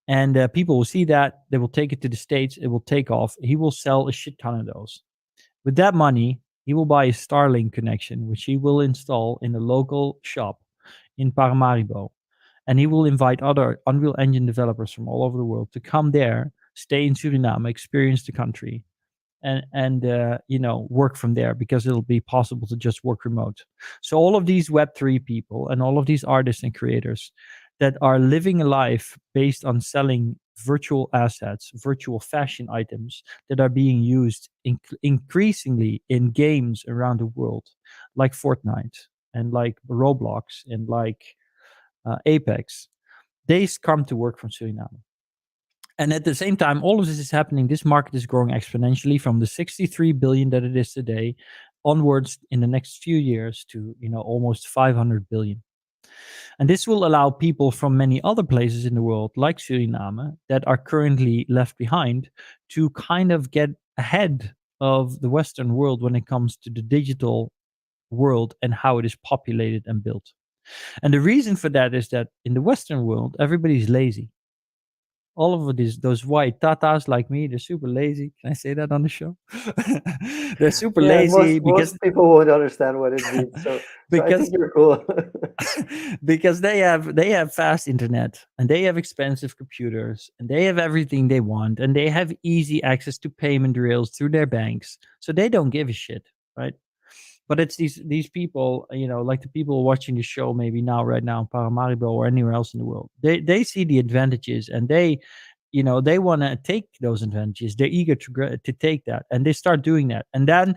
[SPEAKER 3] And people will see that. They will take it to the States. It will take off. He will sell a shit ton of those. With that money, he will buy a Starlink connection, which he will install in a local shop in Paramaribo. And he will invite other Unreal Engine developers from all over the world to come there, stay in Suriname, experience the country, and work from there because it'll be possible to just work remote. So all of these Web3 people and all of these artists and creators that are living a life based on selling virtual assets, virtual fashion items that are being used increasingly in games around the world, like Fortnite and like Roblox and like Apex, they come to work from Suriname. And at the same time, all of this is happening. This market is growing exponentially from the 63 billion that it is today onwards in the next few years to, almost 500 billion. And this will allow people from many other places in the world, like Suriname, that are currently left behind to kind of get ahead of the Western world when it comes to the digital world and how it is populated and built. And the reason for that is that in the Western world, everybody's lazy. All of those white tatas like me, they're super lazy. Can I say that on the show? They're super
[SPEAKER 2] Yeah,
[SPEAKER 3] lazy
[SPEAKER 2] most people won't understand what it means. So I think
[SPEAKER 3] because
[SPEAKER 2] you're cool.
[SPEAKER 3] because they have fast internet, and they have expensive computers, and they have everything they want, and they have easy access to payment rails through their banks, so they don't give a shit, right? But it's these people, like the people watching the show maybe now, right now in Paramaribo or anywhere else in the world. They see the advantages, and they want to take those advantages. They're eager to take that, and they start doing that. And then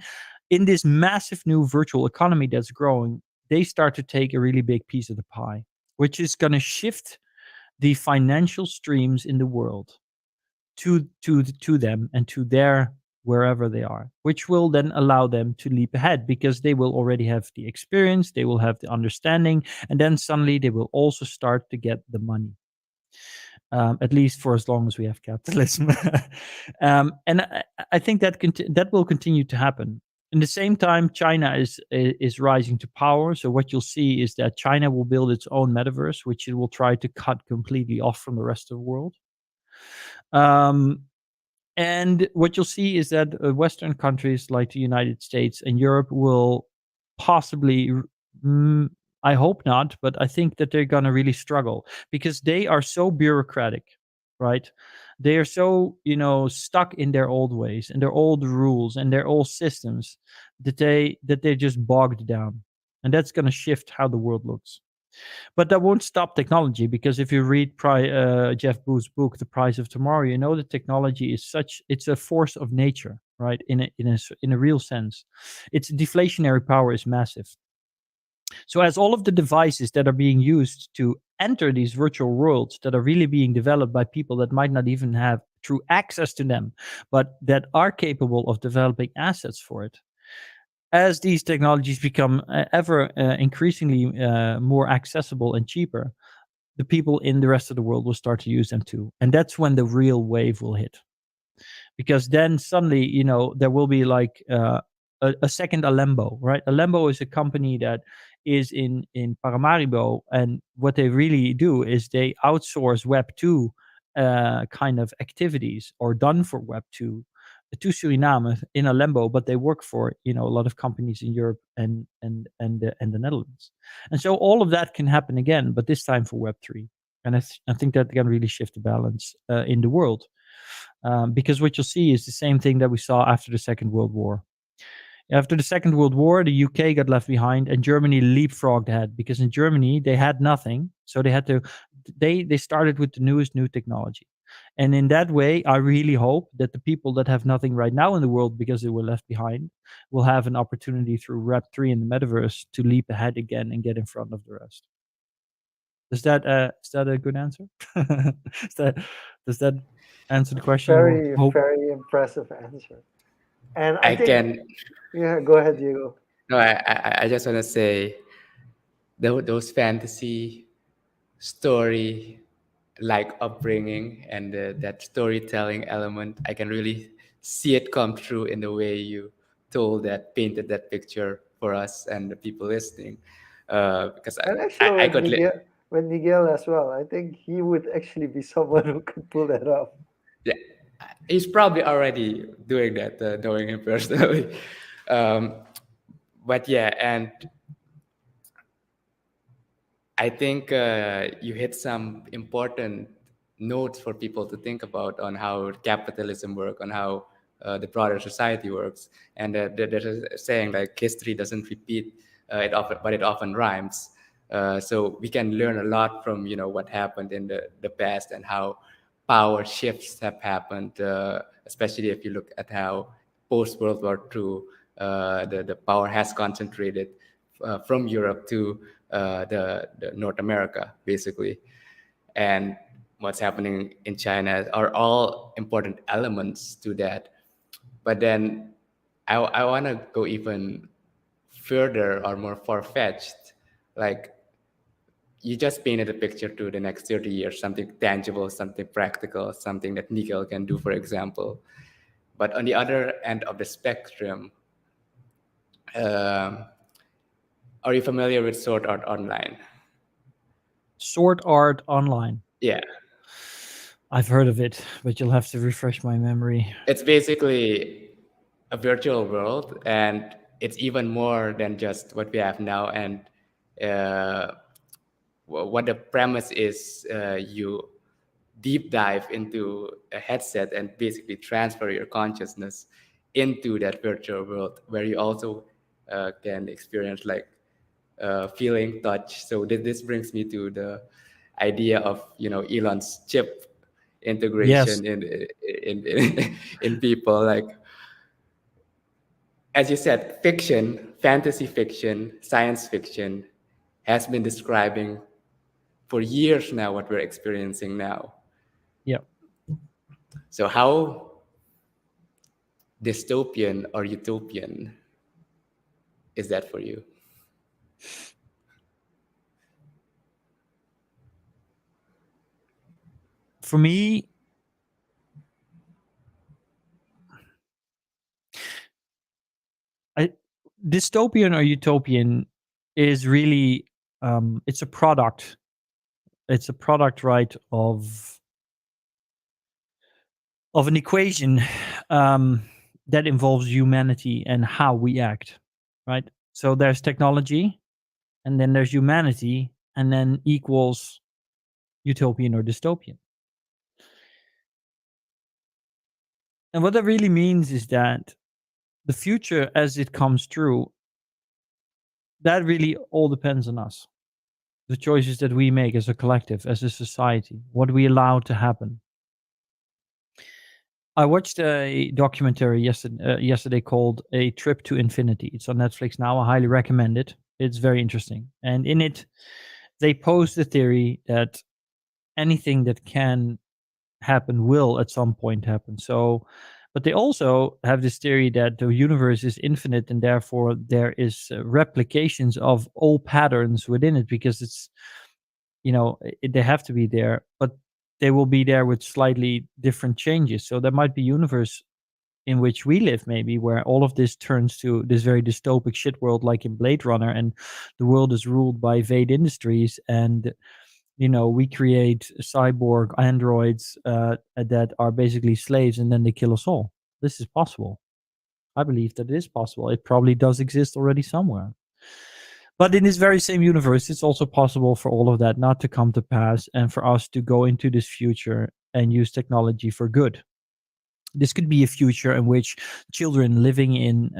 [SPEAKER 3] in this massive new virtual economy that's growing, they start to take a really big piece of the pie, which is going to shift the financial streams in the world to them and to their wherever they are, which will then allow them to leap ahead because they will already have the experience, they will have the understanding, and then suddenly they will also start to get the money. At least for as long as we have capitalism. And I think that will continue to happen. In the same time, China is rising to power. So what you'll see is that China will build its own metaverse, which it will try to cut completely off from the rest of the world. And what you'll see is that Western countries like the United States and Europe will possibly, mm, I hope not, but I think that they're going to really struggle because they are so bureaucratic, right? They are so, stuck in their old ways and their old rules and their old systems that they're just bogged down. And that's going to shift how the world looks. But that won't stop technology, because if you read Jeff Booth's book, The Price of Tomorrow, you know that technology is it's a force of nature, right? In a real sense, its deflationary power is massive. So as all of the devices that are being used to enter these virtual worlds that are really being developed by people that might not even have true access to them, but that are capable of developing assets for it, as these technologies become ever increasingly more accessible and cheaper, the people in the rest of the world will start to use them too. And that's when the real wave will hit. Because then suddenly, there will be like a second Alembo, right? Alembo is a company that is in Paramaribo. And what they really do is they outsource Web 2 kind of activities, or done for Web 2, to Suriname in Alembo, but they work for a lot of companies in Europe and the Netherlands. And so all of that can happen again, but this time for Web 3. And I think that can really shift the balance in the world. Because what you'll see is the same thing that we saw after the Second World War. After the Second World War, the UK got left behind, and Germany leapfrogged ahead, because in Germany they had nothing, so they started with the newest new technology. And in that way, I really hope that the people that have nothing right now in the world because they were left behind will have an opportunity through Web3 and the Metaverse to leap ahead again and get in front of the rest. Is that a good answer? Does that answer the question you
[SPEAKER 2] Very,
[SPEAKER 3] hope?
[SPEAKER 2] very impressive answer. And I
[SPEAKER 1] I
[SPEAKER 2] think,
[SPEAKER 1] can
[SPEAKER 2] yeah, go ahead, Diego.
[SPEAKER 1] no, I just want to say those fantasy story like upbringing and that storytelling element, I can really see it come true in the way you painted that picture for us and the people listening. Because
[SPEAKER 2] And actually,
[SPEAKER 1] I could
[SPEAKER 2] with Miguel as well, I think he would actually be someone who could pull that off.
[SPEAKER 1] yeah, he's probably already doing that, knowing him personally. um, but yeah, and I think you hit some important notes for people to think about on how capitalism works, on how the broader society works, and there's a saying like history doesn't repeat, but it often rhymes. So we can learn a lot from what happened in the past and how power shifts have happened, especially if you look at how post World War II the power has concentrated from Europe to the North America, basically. And what's happening in China are all important elements to that. But then I want to go even further or more far-fetched. Like, you just painted a picture to the next 30 years, something tangible, something practical, something that Nigel can do, for example. But on the other end of the spectrum, um, Are you familiar with Sword Art Online?
[SPEAKER 3] Sword Art Online.
[SPEAKER 1] Yeah,
[SPEAKER 3] I've heard of it, but you'll have to refresh my memory.
[SPEAKER 1] it's basically a virtual world, and it's even more than just what we have now. And uh, what the premise is, you deep dive into a headset and basically transfer your consciousness into that virtual world, where you also can experience like feeling, touch. So this brings me to the idea of Elon's chip
[SPEAKER 3] Yes.
[SPEAKER 1] integration in people. Like, as you said, fiction, fantasy fiction, science fiction has been describing for years now what we're experiencing now.
[SPEAKER 3] Yeah.
[SPEAKER 1] So how dystopian or utopian is that for you?
[SPEAKER 3] For me, dystopian or utopian is really it's a product. It's a product, right, of an equation that involves humanity and how we act, right? So there's technology, and then there's humanity, and then equals utopian or dystopian. And what that really means is that the future as it comes true, that really all depends on us. The choices that we make as a collective, as a society, what we allow to happen. I watched a documentary yesterday called A Trip to Infinity. It's on Netflix now. I highly recommend it. It's very interesting. And in it, they pose the theory that anything that can happen will at some point happen. So, but they also have this theory that the universe is infinite and therefore there is replications of all patterns within it, because it's, they have to be there, but they will be there with slightly different changes. So there might be universe in which we live, maybe, where all of this turns to this very dystopic shit world like in Blade Runner, and the world is ruled by Vade Industries, and we create cyborg androids that are basically slaves, and then they kill us all. This is possible. I believe that it is possible. It probably does exist already somewhere. But in this very same universe, it's also possible for all of that not to come to pass, and for us to go into this future and use technology for good. This could be a future in which children living in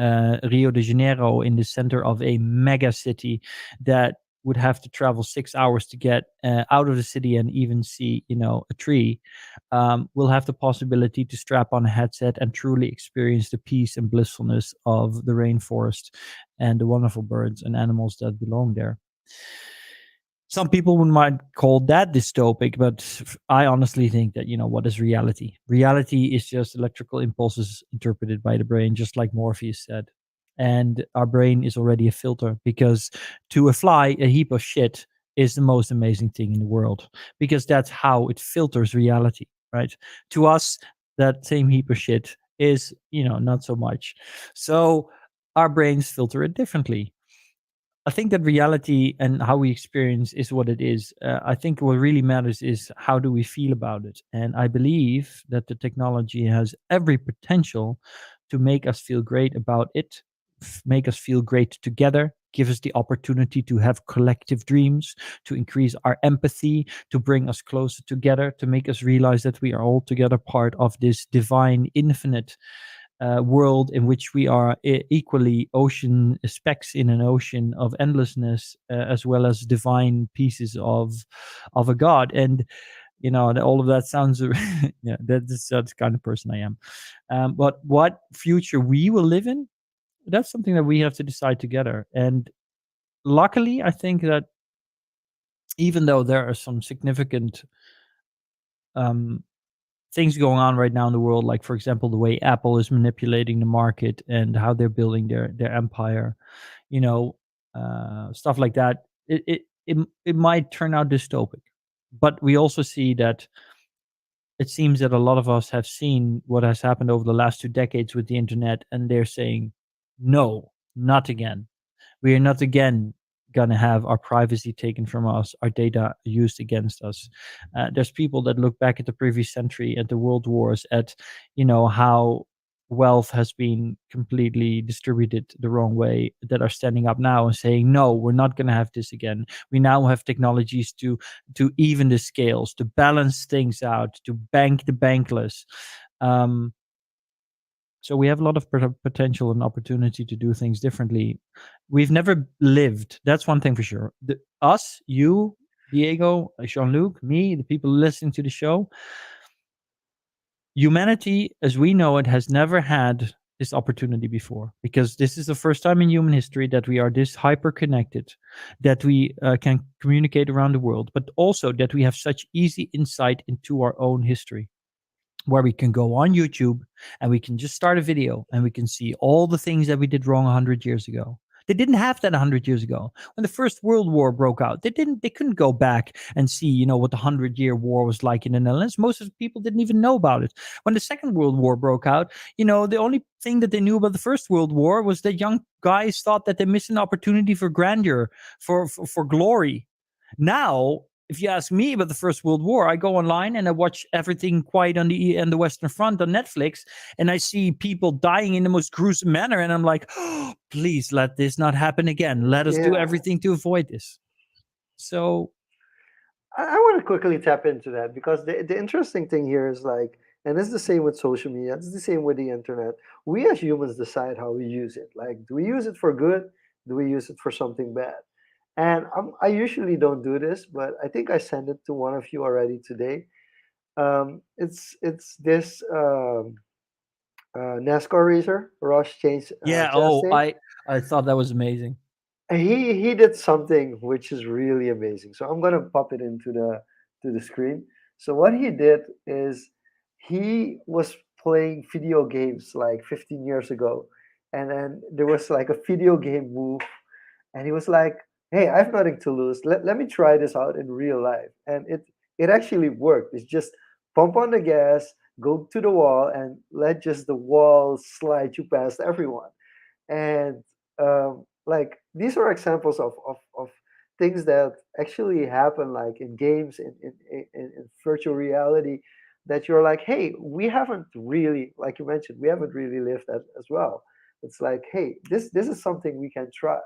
[SPEAKER 3] Rio de Janeiro, in the center of a mega city, that would have to travel 6 hours to get out of the city and even see, a tree, will have the possibility to strap on a headset and truly experience the peace and blissfulness of the rainforest and the wonderful birds and animals that belong there. Some people might call that dystopic, but I honestly think that, what is reality? Reality is just electrical impulses interpreted by the brain, just like Morpheus said. And our brain is already a filter, because to a fly, a heap of shit is the most amazing thing in the world, because that's how it filters reality, right? To us, that same heap of shit is, not so much. So our brains filter it differently. I think that reality and how we experience is what it is. I think what really matters is how do we feel about it. And I believe that the technology has every potential to make us feel great about it, make us feel great together, give us the opportunity to have collective dreams, to increase our empathy, to bring us closer together, to make us realize that we are all together part of this divine, infinite world in which we are equally ocean specks in an ocean of endlessness, as well as divine pieces of a god. And all of that sounds yeah, that's the kind of person I am. But what future we will live in, that's something that we have to decide together. And luckily, I think that even though there are some significant things going on right now in the world, like for example the way Apple is manipulating the market and how they're building their empire, stuff like that, it might turn out dystopic. But we also see that it seems that a lot of us have seen what has happened over the last 2 decades with the internet, and they're saying, no, not again. We are not again gonna have our privacy taken from us, our data used against us. There's people that look back at the previous century, at the world wars, at how wealth has been completely distributed the wrong way, that are standing up now and saying, no, we're not going to have this again. We now have technologies to even the scales, to balance things out, to bank the bankless. um, so we have a lot of potential and opportunity to do things differently. We've never lived. That's one thing for sure. Us, you, Diego, Jean-Luc, me, the people listening to the show, humanity as we know it has never had this opportunity before, because this is the first time in human history that we are this hyper connected, that we can communicate around the world, but also that we have such easy insight into our own history, where we can go on YouTube and we can just start a video and we can see all the things that we did wrong 100 years ago. They didn't have that 100 years ago. When the First World War broke out, they couldn't go back and see, what the 100-year war was like in the Netherlands. Most of the people didn't even know about it. When the Second World War broke out, the only thing that they knew about the First World War was that young guys thought that they missed an opportunity for grandeur, for glory. Now, if you ask me about the First World War, I go online and I watch everything Quiet on the Western Front on Netflix, and I see people dying in the most gruesome manner, and I'm like, oh, please let this not happen again. Let us do
[SPEAKER 2] Yeah,
[SPEAKER 3] everything to avoid this. So
[SPEAKER 2] I want to quickly tap into that because the interesting thing here is like, and it's the same with social media, it's the same with the internet. We as humans decide how we use it. Like, do we use it for good? Do we use it for something bad? And I usually don't do this, but I think I sent it to one of you already today. It's this NASCAR racer, Ross
[SPEAKER 3] yeah,
[SPEAKER 2] Chastain.
[SPEAKER 3] I thought that was amazing.
[SPEAKER 2] He did something which is really amazing. So I'm gonna pop it into the screen. So what he did is he was playing video games like 15 years ago, and then there was like a video game move, and he was like, "Hey, I have nothing to lose. Let me try this out in real life," and it actually worked. It's just pump on the gas, go to the wall, and let just the wall slide you past everyone. And like these are examples of things that actually happen like in games in virtual reality, that you're like, hey, we haven't really, like you mentioned, we haven't really lived that as well. It's like, hey, this is something we can try.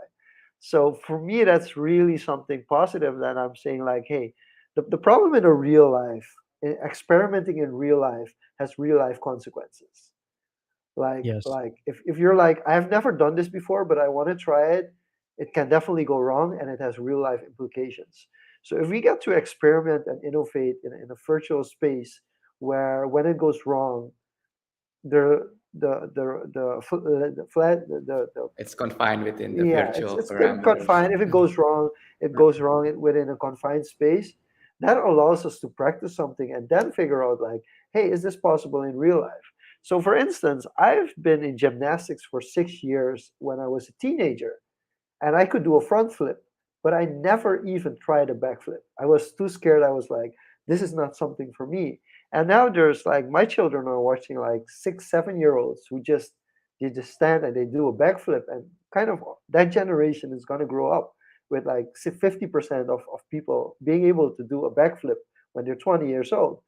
[SPEAKER 2] So for me, that's really something positive that I'm saying, like, hey, the problem in a real life, experimenting in real life, has real life consequences.
[SPEAKER 3] Yes.
[SPEAKER 2] Like if you're like, I've never done this before but I want to try it, it can definitely go wrong and it has real life implications. So if we get to experiment and innovate in a virtual space where when it goes wrong, the flat the
[SPEAKER 1] It's confined within the
[SPEAKER 2] yeah,
[SPEAKER 1] virtual
[SPEAKER 2] it's
[SPEAKER 1] parameters.
[SPEAKER 2] confined. If it goes wrong, it goes wrong within a confined space. That allows us to practice something and then figure out, like, hey, is this possible in real life? So, for instance, I've been in gymnastics for 6 years when I was a teenager, and I could do a front flip, but I never even tried a back flip. I was too scared. I was like, this is not something for me. And now there's like my children are watching like 6, 7 year olds who just they just stand and they do a backflip, and kind of that generation is going to grow up with like 50% of people being able to do a backflip when they're 20 years old.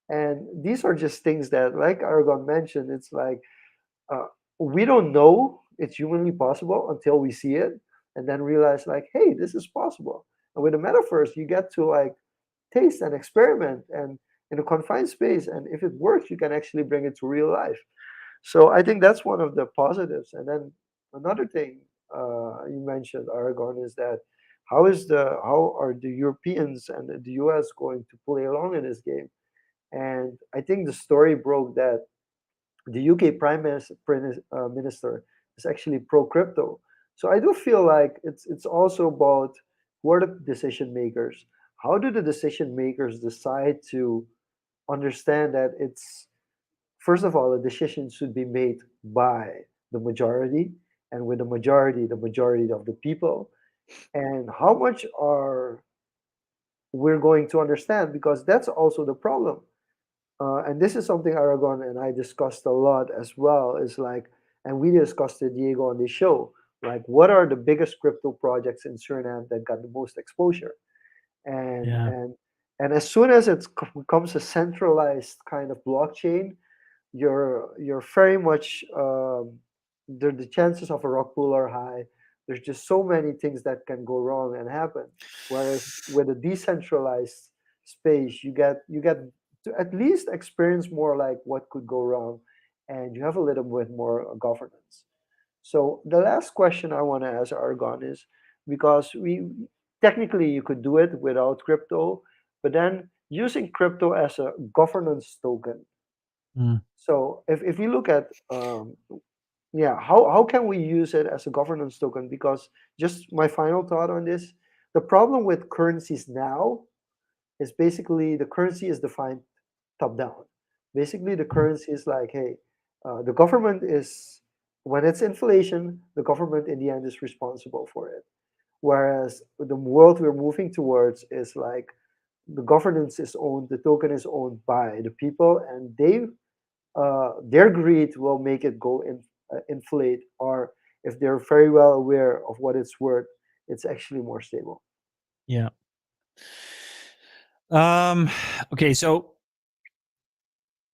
[SPEAKER 2] And these are just things that, like Aragon mentioned, it's like uh, we don't know it's humanly possible until we see it and then realize, like, hey, this is possible. And with the metaverse, you get to like taste and experiment and in a confined space. And if it works, you can actually bring it to real life. So I think that's one of the positives. And then another thing you mentioned, Aragon, is that how are the Europeans and the US going to play along in this game? And I think the story broke that the UK Minister is actually pro crypto. So I do feel like it's also about who are the decision makers. How do the decision makers decide to understand that it's, first of all, a decision should be made by the majority, and with the majority of the people, and how much are we're going to understand, because that's also the problem. And this is something Aragon and I discussed a lot as well. Is like, and we discussed it, Diego, on the show. Like, what are the biggest crypto projects in Suriname that got the most exposure? And
[SPEAKER 3] Yeah.
[SPEAKER 2] and and as soon as it becomes a centralized kind of blockchain, you're very much the chances of a rug pull are high. There's just so many things that can go wrong and happen. Whereas with a decentralized space, you get to at least experience more like what could go wrong, and you have a little bit more governance. So the last question I want to ask Argon is, because we technically you could do it without crypto, but then using crypto as a governance token.
[SPEAKER 3] Mm.
[SPEAKER 2] So if you look at yeah, how can we use it as a governance token? Because just my final thought on this, the problem with currencies now is basically the currency is defined top down. Basically, the
[SPEAKER 3] Mm.
[SPEAKER 2] currency is like, hey, the government is, when it's inflation, the government in the end is responsible for it. Whereas the world we're moving towards is like the governance is owned, the token is owned by the people, and their greed will make it go inflate, or if they're very well aware of what it's worth, it's actually more stable.
[SPEAKER 3] Yeah. Um, okay, so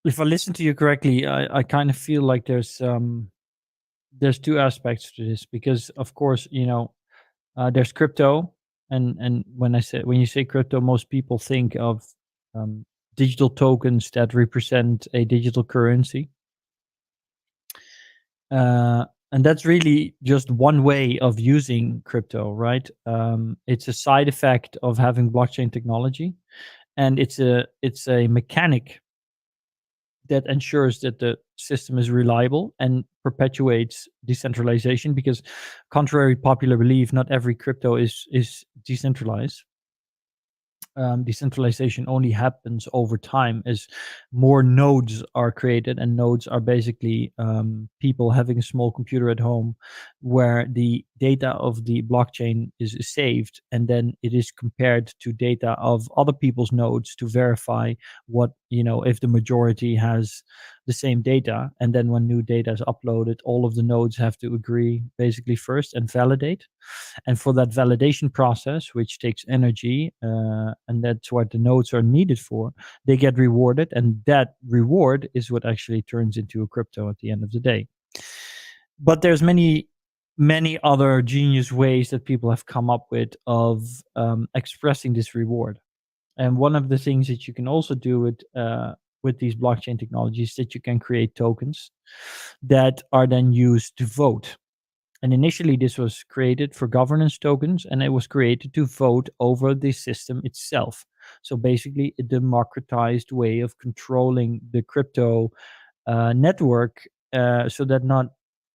[SPEAKER 3] if I listen to you correctly, I kind of feel like there's two aspects to this because of course, there's crypto, and when you say crypto, most people think of um, digital tokens that represent a digital currency. And that's really just one way of using crypto, right? It's a side effect of having blockchain technology, and it's a mechanic that ensures that the system is reliable and perpetuates decentralization. Because, contrary popular belief, not every crypto is decentralized. Decentralization only happens over time as more nodes are created, and nodes are basically people having a small computer at home where the data of the blockchain is saved, and then it is compared to data of other people's nodes to verify what, if the majority has the same data. And then when new data is uploaded, all of the nodes have to agree basically first and validate. And for that validation process, which takes energy, and that's what the nodes are needed for, they get rewarded. And that reward is what actually turns into a crypto at the end of the day. But there's many other genius ways that people have come up with expressing this reward. And one of the things that you can also do with these blockchain technologies, that you can create tokens that are then used to vote. And initially, this was created for governance tokens, and it was created to vote over the system itself. So basically, a democratized way of controlling the crypto network, so that not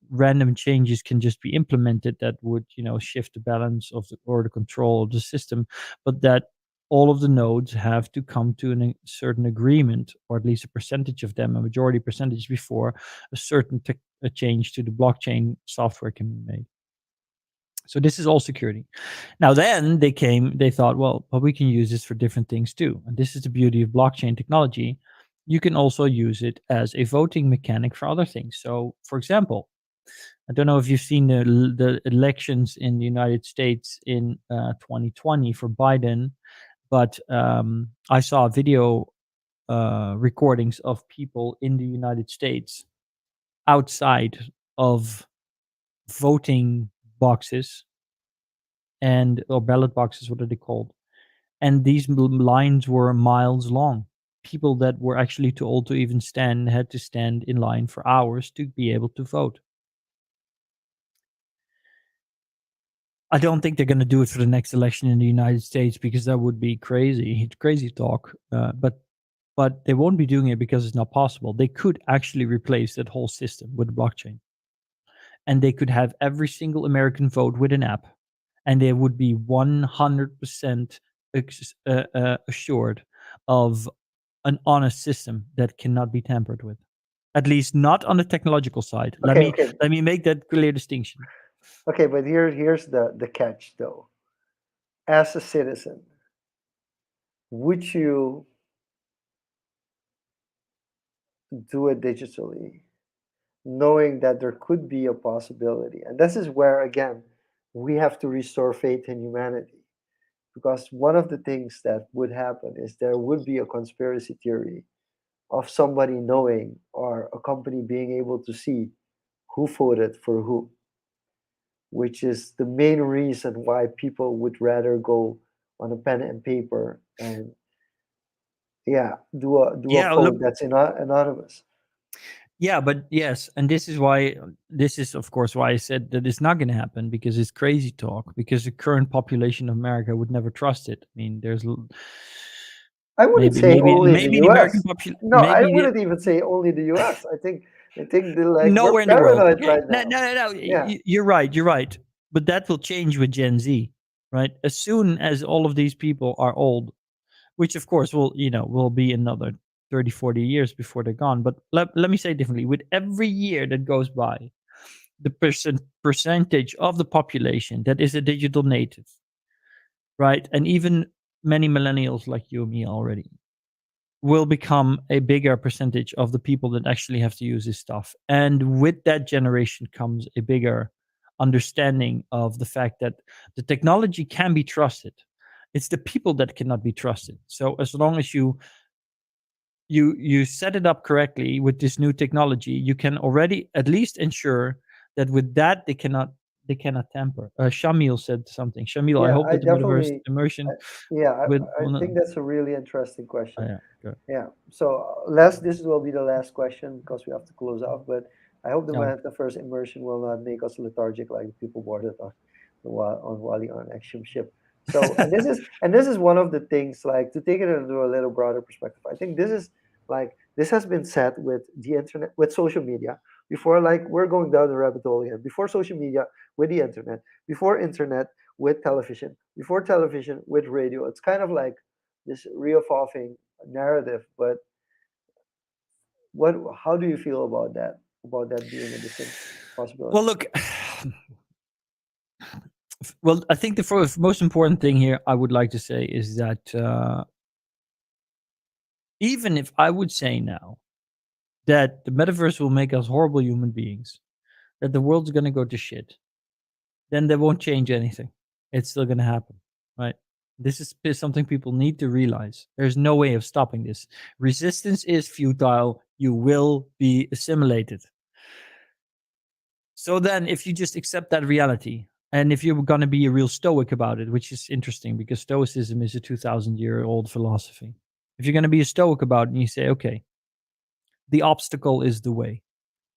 [SPEAKER 3] random changes can just be implemented that would, shift the balance or the control of the system, but that all of the nodes have to come to a certain agreement, or at least a percentage of them, a majority percentage, before a change to the blockchain software can be made. So this is all security. Now then they thought, well, but we can use this for different things too. And this is the beauty of blockchain technology. You can also use it as a voting mechanic for other things. So for example, I don't know if you've seen the elections in the United States in 2020 for Biden, but I saw video recordings of people in the United States outside of voting boxes, and or ballot boxes, what are they called? And these lines were miles long. People that were actually too old to even stand had to stand in line for hours to be able to vote. I don't think they're going to do it for the next election in the United States, because that would be crazy, crazy talk. But they won't be doing it because it's not possible. They could actually replace that whole system with a blockchain, and they could have every single American vote with an app, and they would be 100% assured of an honest system that cannot be tampered with. At least not on the technological side. Let
[SPEAKER 2] Okay,
[SPEAKER 3] me
[SPEAKER 2] okay,
[SPEAKER 3] let me make that clear distinction.
[SPEAKER 2] okay. But here's the catch, though. As a citizen, would you do it digitally? knowing that there could be a possibility. And this is where, again, we have to restore faith in humanity. Because one of the things that would happen is there would be a conspiracy theory of somebody knowing or a company being able to see who voted for who, which is the main reason why people would rather go on a pen and paper and yeah, do a
[SPEAKER 3] Yeah,
[SPEAKER 2] vote
[SPEAKER 3] look,
[SPEAKER 2] that's anonymous.
[SPEAKER 3] yeah, but yes, and this is why, this is of course why I said that it's not going to happen, because it's crazy talk, because the current population of America would never trust it. I mean,
[SPEAKER 2] I wouldn't
[SPEAKER 3] maybe
[SPEAKER 2] say
[SPEAKER 3] maybe
[SPEAKER 2] only the
[SPEAKER 3] maybe the American
[SPEAKER 2] U.S.
[SPEAKER 3] population,
[SPEAKER 2] No, I
[SPEAKER 3] maybe
[SPEAKER 2] wouldn't even say only the U.S. I think they're like we're
[SPEAKER 3] nowhere in the world.
[SPEAKER 2] paranoid
[SPEAKER 3] Okay,
[SPEAKER 2] right
[SPEAKER 3] no,
[SPEAKER 2] now.
[SPEAKER 3] no, no, no.
[SPEAKER 2] Yeah.
[SPEAKER 3] You're right. You're right. But that will change with Gen Z, right? As soon as all of these people are old, which of course will be another 30, 40 years before they're gone. But let me say it differently. With every year that goes by, the percentage of the population that is a digital native, right? And even many millennials like you and me already will become a bigger percentage of the people that actually have to use this stuff. And with that generation comes a bigger understanding of the fact that the technology can be trusted. It's the people that cannot be trusted. So as long as you set it up correctly with this new technology, you can already at least ensure that with that they cannot tamper. Shamil said something. Shamil, I
[SPEAKER 2] Yeah,
[SPEAKER 3] hope
[SPEAKER 2] I
[SPEAKER 3] that the metaverse
[SPEAKER 2] definitely.
[SPEAKER 3] immersion
[SPEAKER 2] I, yeah, I
[SPEAKER 3] will not.
[SPEAKER 2] think that's a really interesting
[SPEAKER 3] Oh,
[SPEAKER 2] question.
[SPEAKER 3] yeah, good.
[SPEAKER 2] Yeah. So this will be the last question because we have to close off. But I hope the
[SPEAKER 3] Oh,
[SPEAKER 2] metaverse immersion will not make us lethargic like the people boarded on Wally on Axiom ship. So and this is one of the things like to take it into a little broader perspective. I think this has been said with the internet with social media before. Like we're going down the rabbit hole again. Before social media with the internet, before internet with television, before television with radio. It's kind of like this reevolving narrative. But what? How do you feel about that? About that being a distinct
[SPEAKER 3] well,
[SPEAKER 2] possibility?
[SPEAKER 3] look. Well, I think the most important thing here I would like to say is that even if I would say now that the metaverse will make us horrible human beings, that the world's going to go to shit, then they won't change anything. It's still going to happen, right? This is something people need to realize. There's no way of stopping this. Resistance is futile. You will be assimilated. So then, if you just accept that reality, and if you're going to be a real stoic about it, which is interesting because stoicism is a 2,000-year-old philosophy. If you're going to be a stoic about it and you say, okay, the obstacle is the way,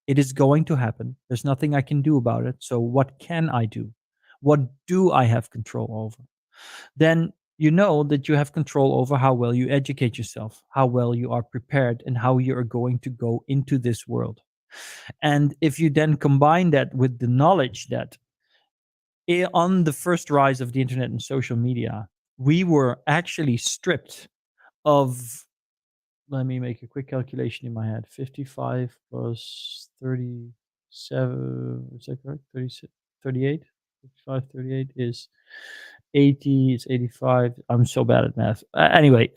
[SPEAKER 3] it is going to happen. There's nothing I can do about it. So, what can I do? What do I have control over? Then you know that you have control over how well you educate yourself, how well you are prepared, and how you are going to go into this world. And if you then combine that with the knowledge that on the first rise of the internet and social media, we were actually stripped of, let me make a quick calculation in my head, 55 plus 37, is that correct? 36, 38? 55, 38 is 80, it's 85. I'm so bad at math. Anyway,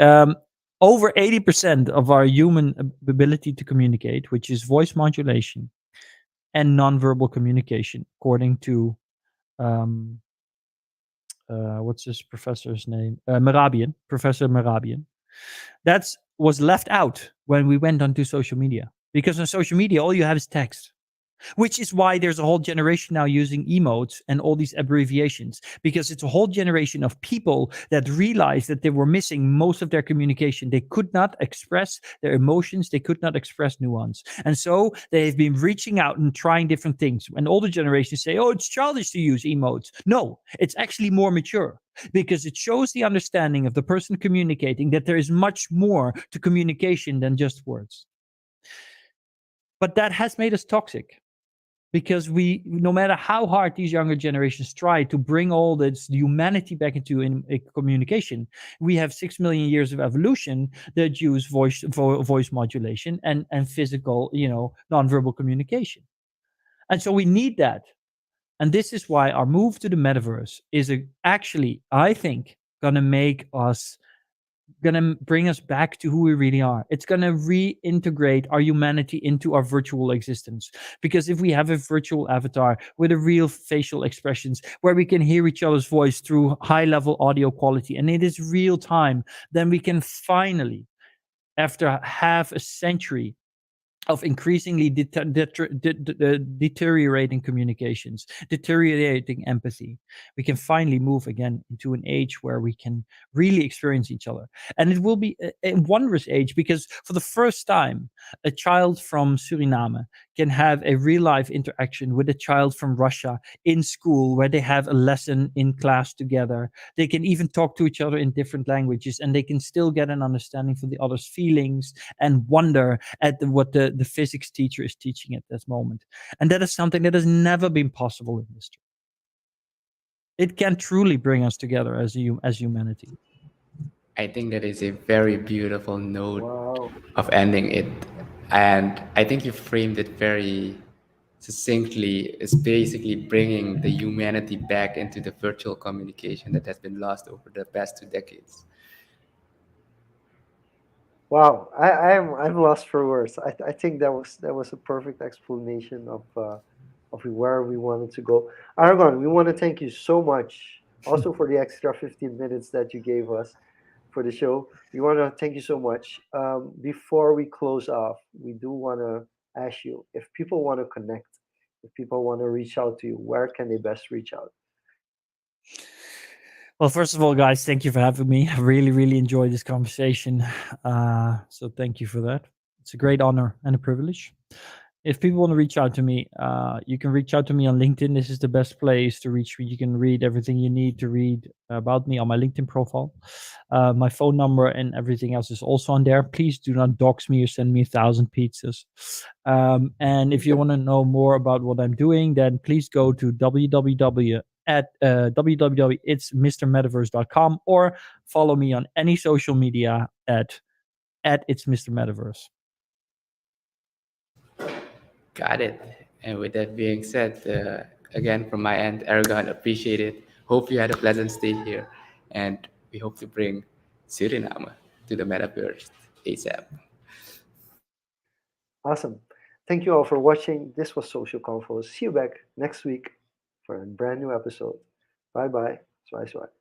[SPEAKER 3] over 80% of our human ability to communicate, which is voice modulation and nonverbal communication, according to um, what's this professor's name? Merabian, Professor Merabian. That's was left out when we went onto social media, because on social media all you have is text, which is why there's a whole generation now using emotes and all these abbreviations, because it's a whole generation of people that realized that they were missing most of their communication. They could not express their emotions, they could not express nuance. And so they've been reaching out and trying different things. And older generations say, oh, it's childish to use emotes. No, it's actually more mature, because it shows the understanding of the person communicating that there is much more to communication than just words. But that has made us toxic, because we, no matter how hard these younger generations try to bring all this humanity back into a communication, we have 6 million years of evolution that use voice modulation and physical, nonverbal communication. And so we need that. And this is why our move to the metaverse is actually, I think, going to make us gonna bring us back to who we really are. It's gonna reintegrate our humanity into our virtual existence. Because if we have a virtual avatar with a real facial expressions where we can hear each other's voice through high level audio quality and it is real time, then we can finally, after half a century of increasingly deteriorating communications, deteriorating empathy, we can finally move again into an age where we can really experience each other. And it will be a wondrous age because for the first time, a child from Suriname can have a real life interaction with a child from Russia in school where they have a lesson in class together. They can even talk to each other in different languages and they can still get an understanding for the other's feelings and wonder at what the physics teacher is teaching at this moment. And that is something that has never been possible in history. It can truly bring us together as humanity.
[SPEAKER 1] I think that is a very beautiful note
[SPEAKER 2] Wow.
[SPEAKER 1] of ending it. And I think you framed it very succinctly. It's basically bringing the humanity back into the virtual communication that has been lost over the past 2 decades.
[SPEAKER 2] Wow, I'm lost for words. I think that was a perfect explanation of where we wanted to go. Aragon, we want to thank you so much also for the extra 15 minutes that you gave us for the show. We want to thank you so much. Before we close off, we do want to ask you if people want to connect, if people want to reach out to you, where can they best reach out?
[SPEAKER 3] Well, first of all, guys, thank you for having me. I really, really enjoyed this conversation. So thank you for that. It's a great honor and a privilege. If people want to reach out to me, you can reach out to me on LinkedIn. This is the best place to reach me. You can read everything you need to read about me on my LinkedIn profile. My phone number and everything else is also on there. Please do not dox me or send me 1,000 pizzas. And if you want to know more about what I'm doing, then please go to www.itsmrmetaverse.com or follow me on any social media at ItsMrMetaverse.
[SPEAKER 1] Got it. And with that being said, again, from my end, Aragon, appreciate it. Hope you had a pleasant stay here. And we hope to bring Suriname to the metaverse ASAP.
[SPEAKER 2] Awesome. Thank you all for watching. This was Social Confoes. See you back next week for a brand new episode. Bye bye. Swipe, swipe.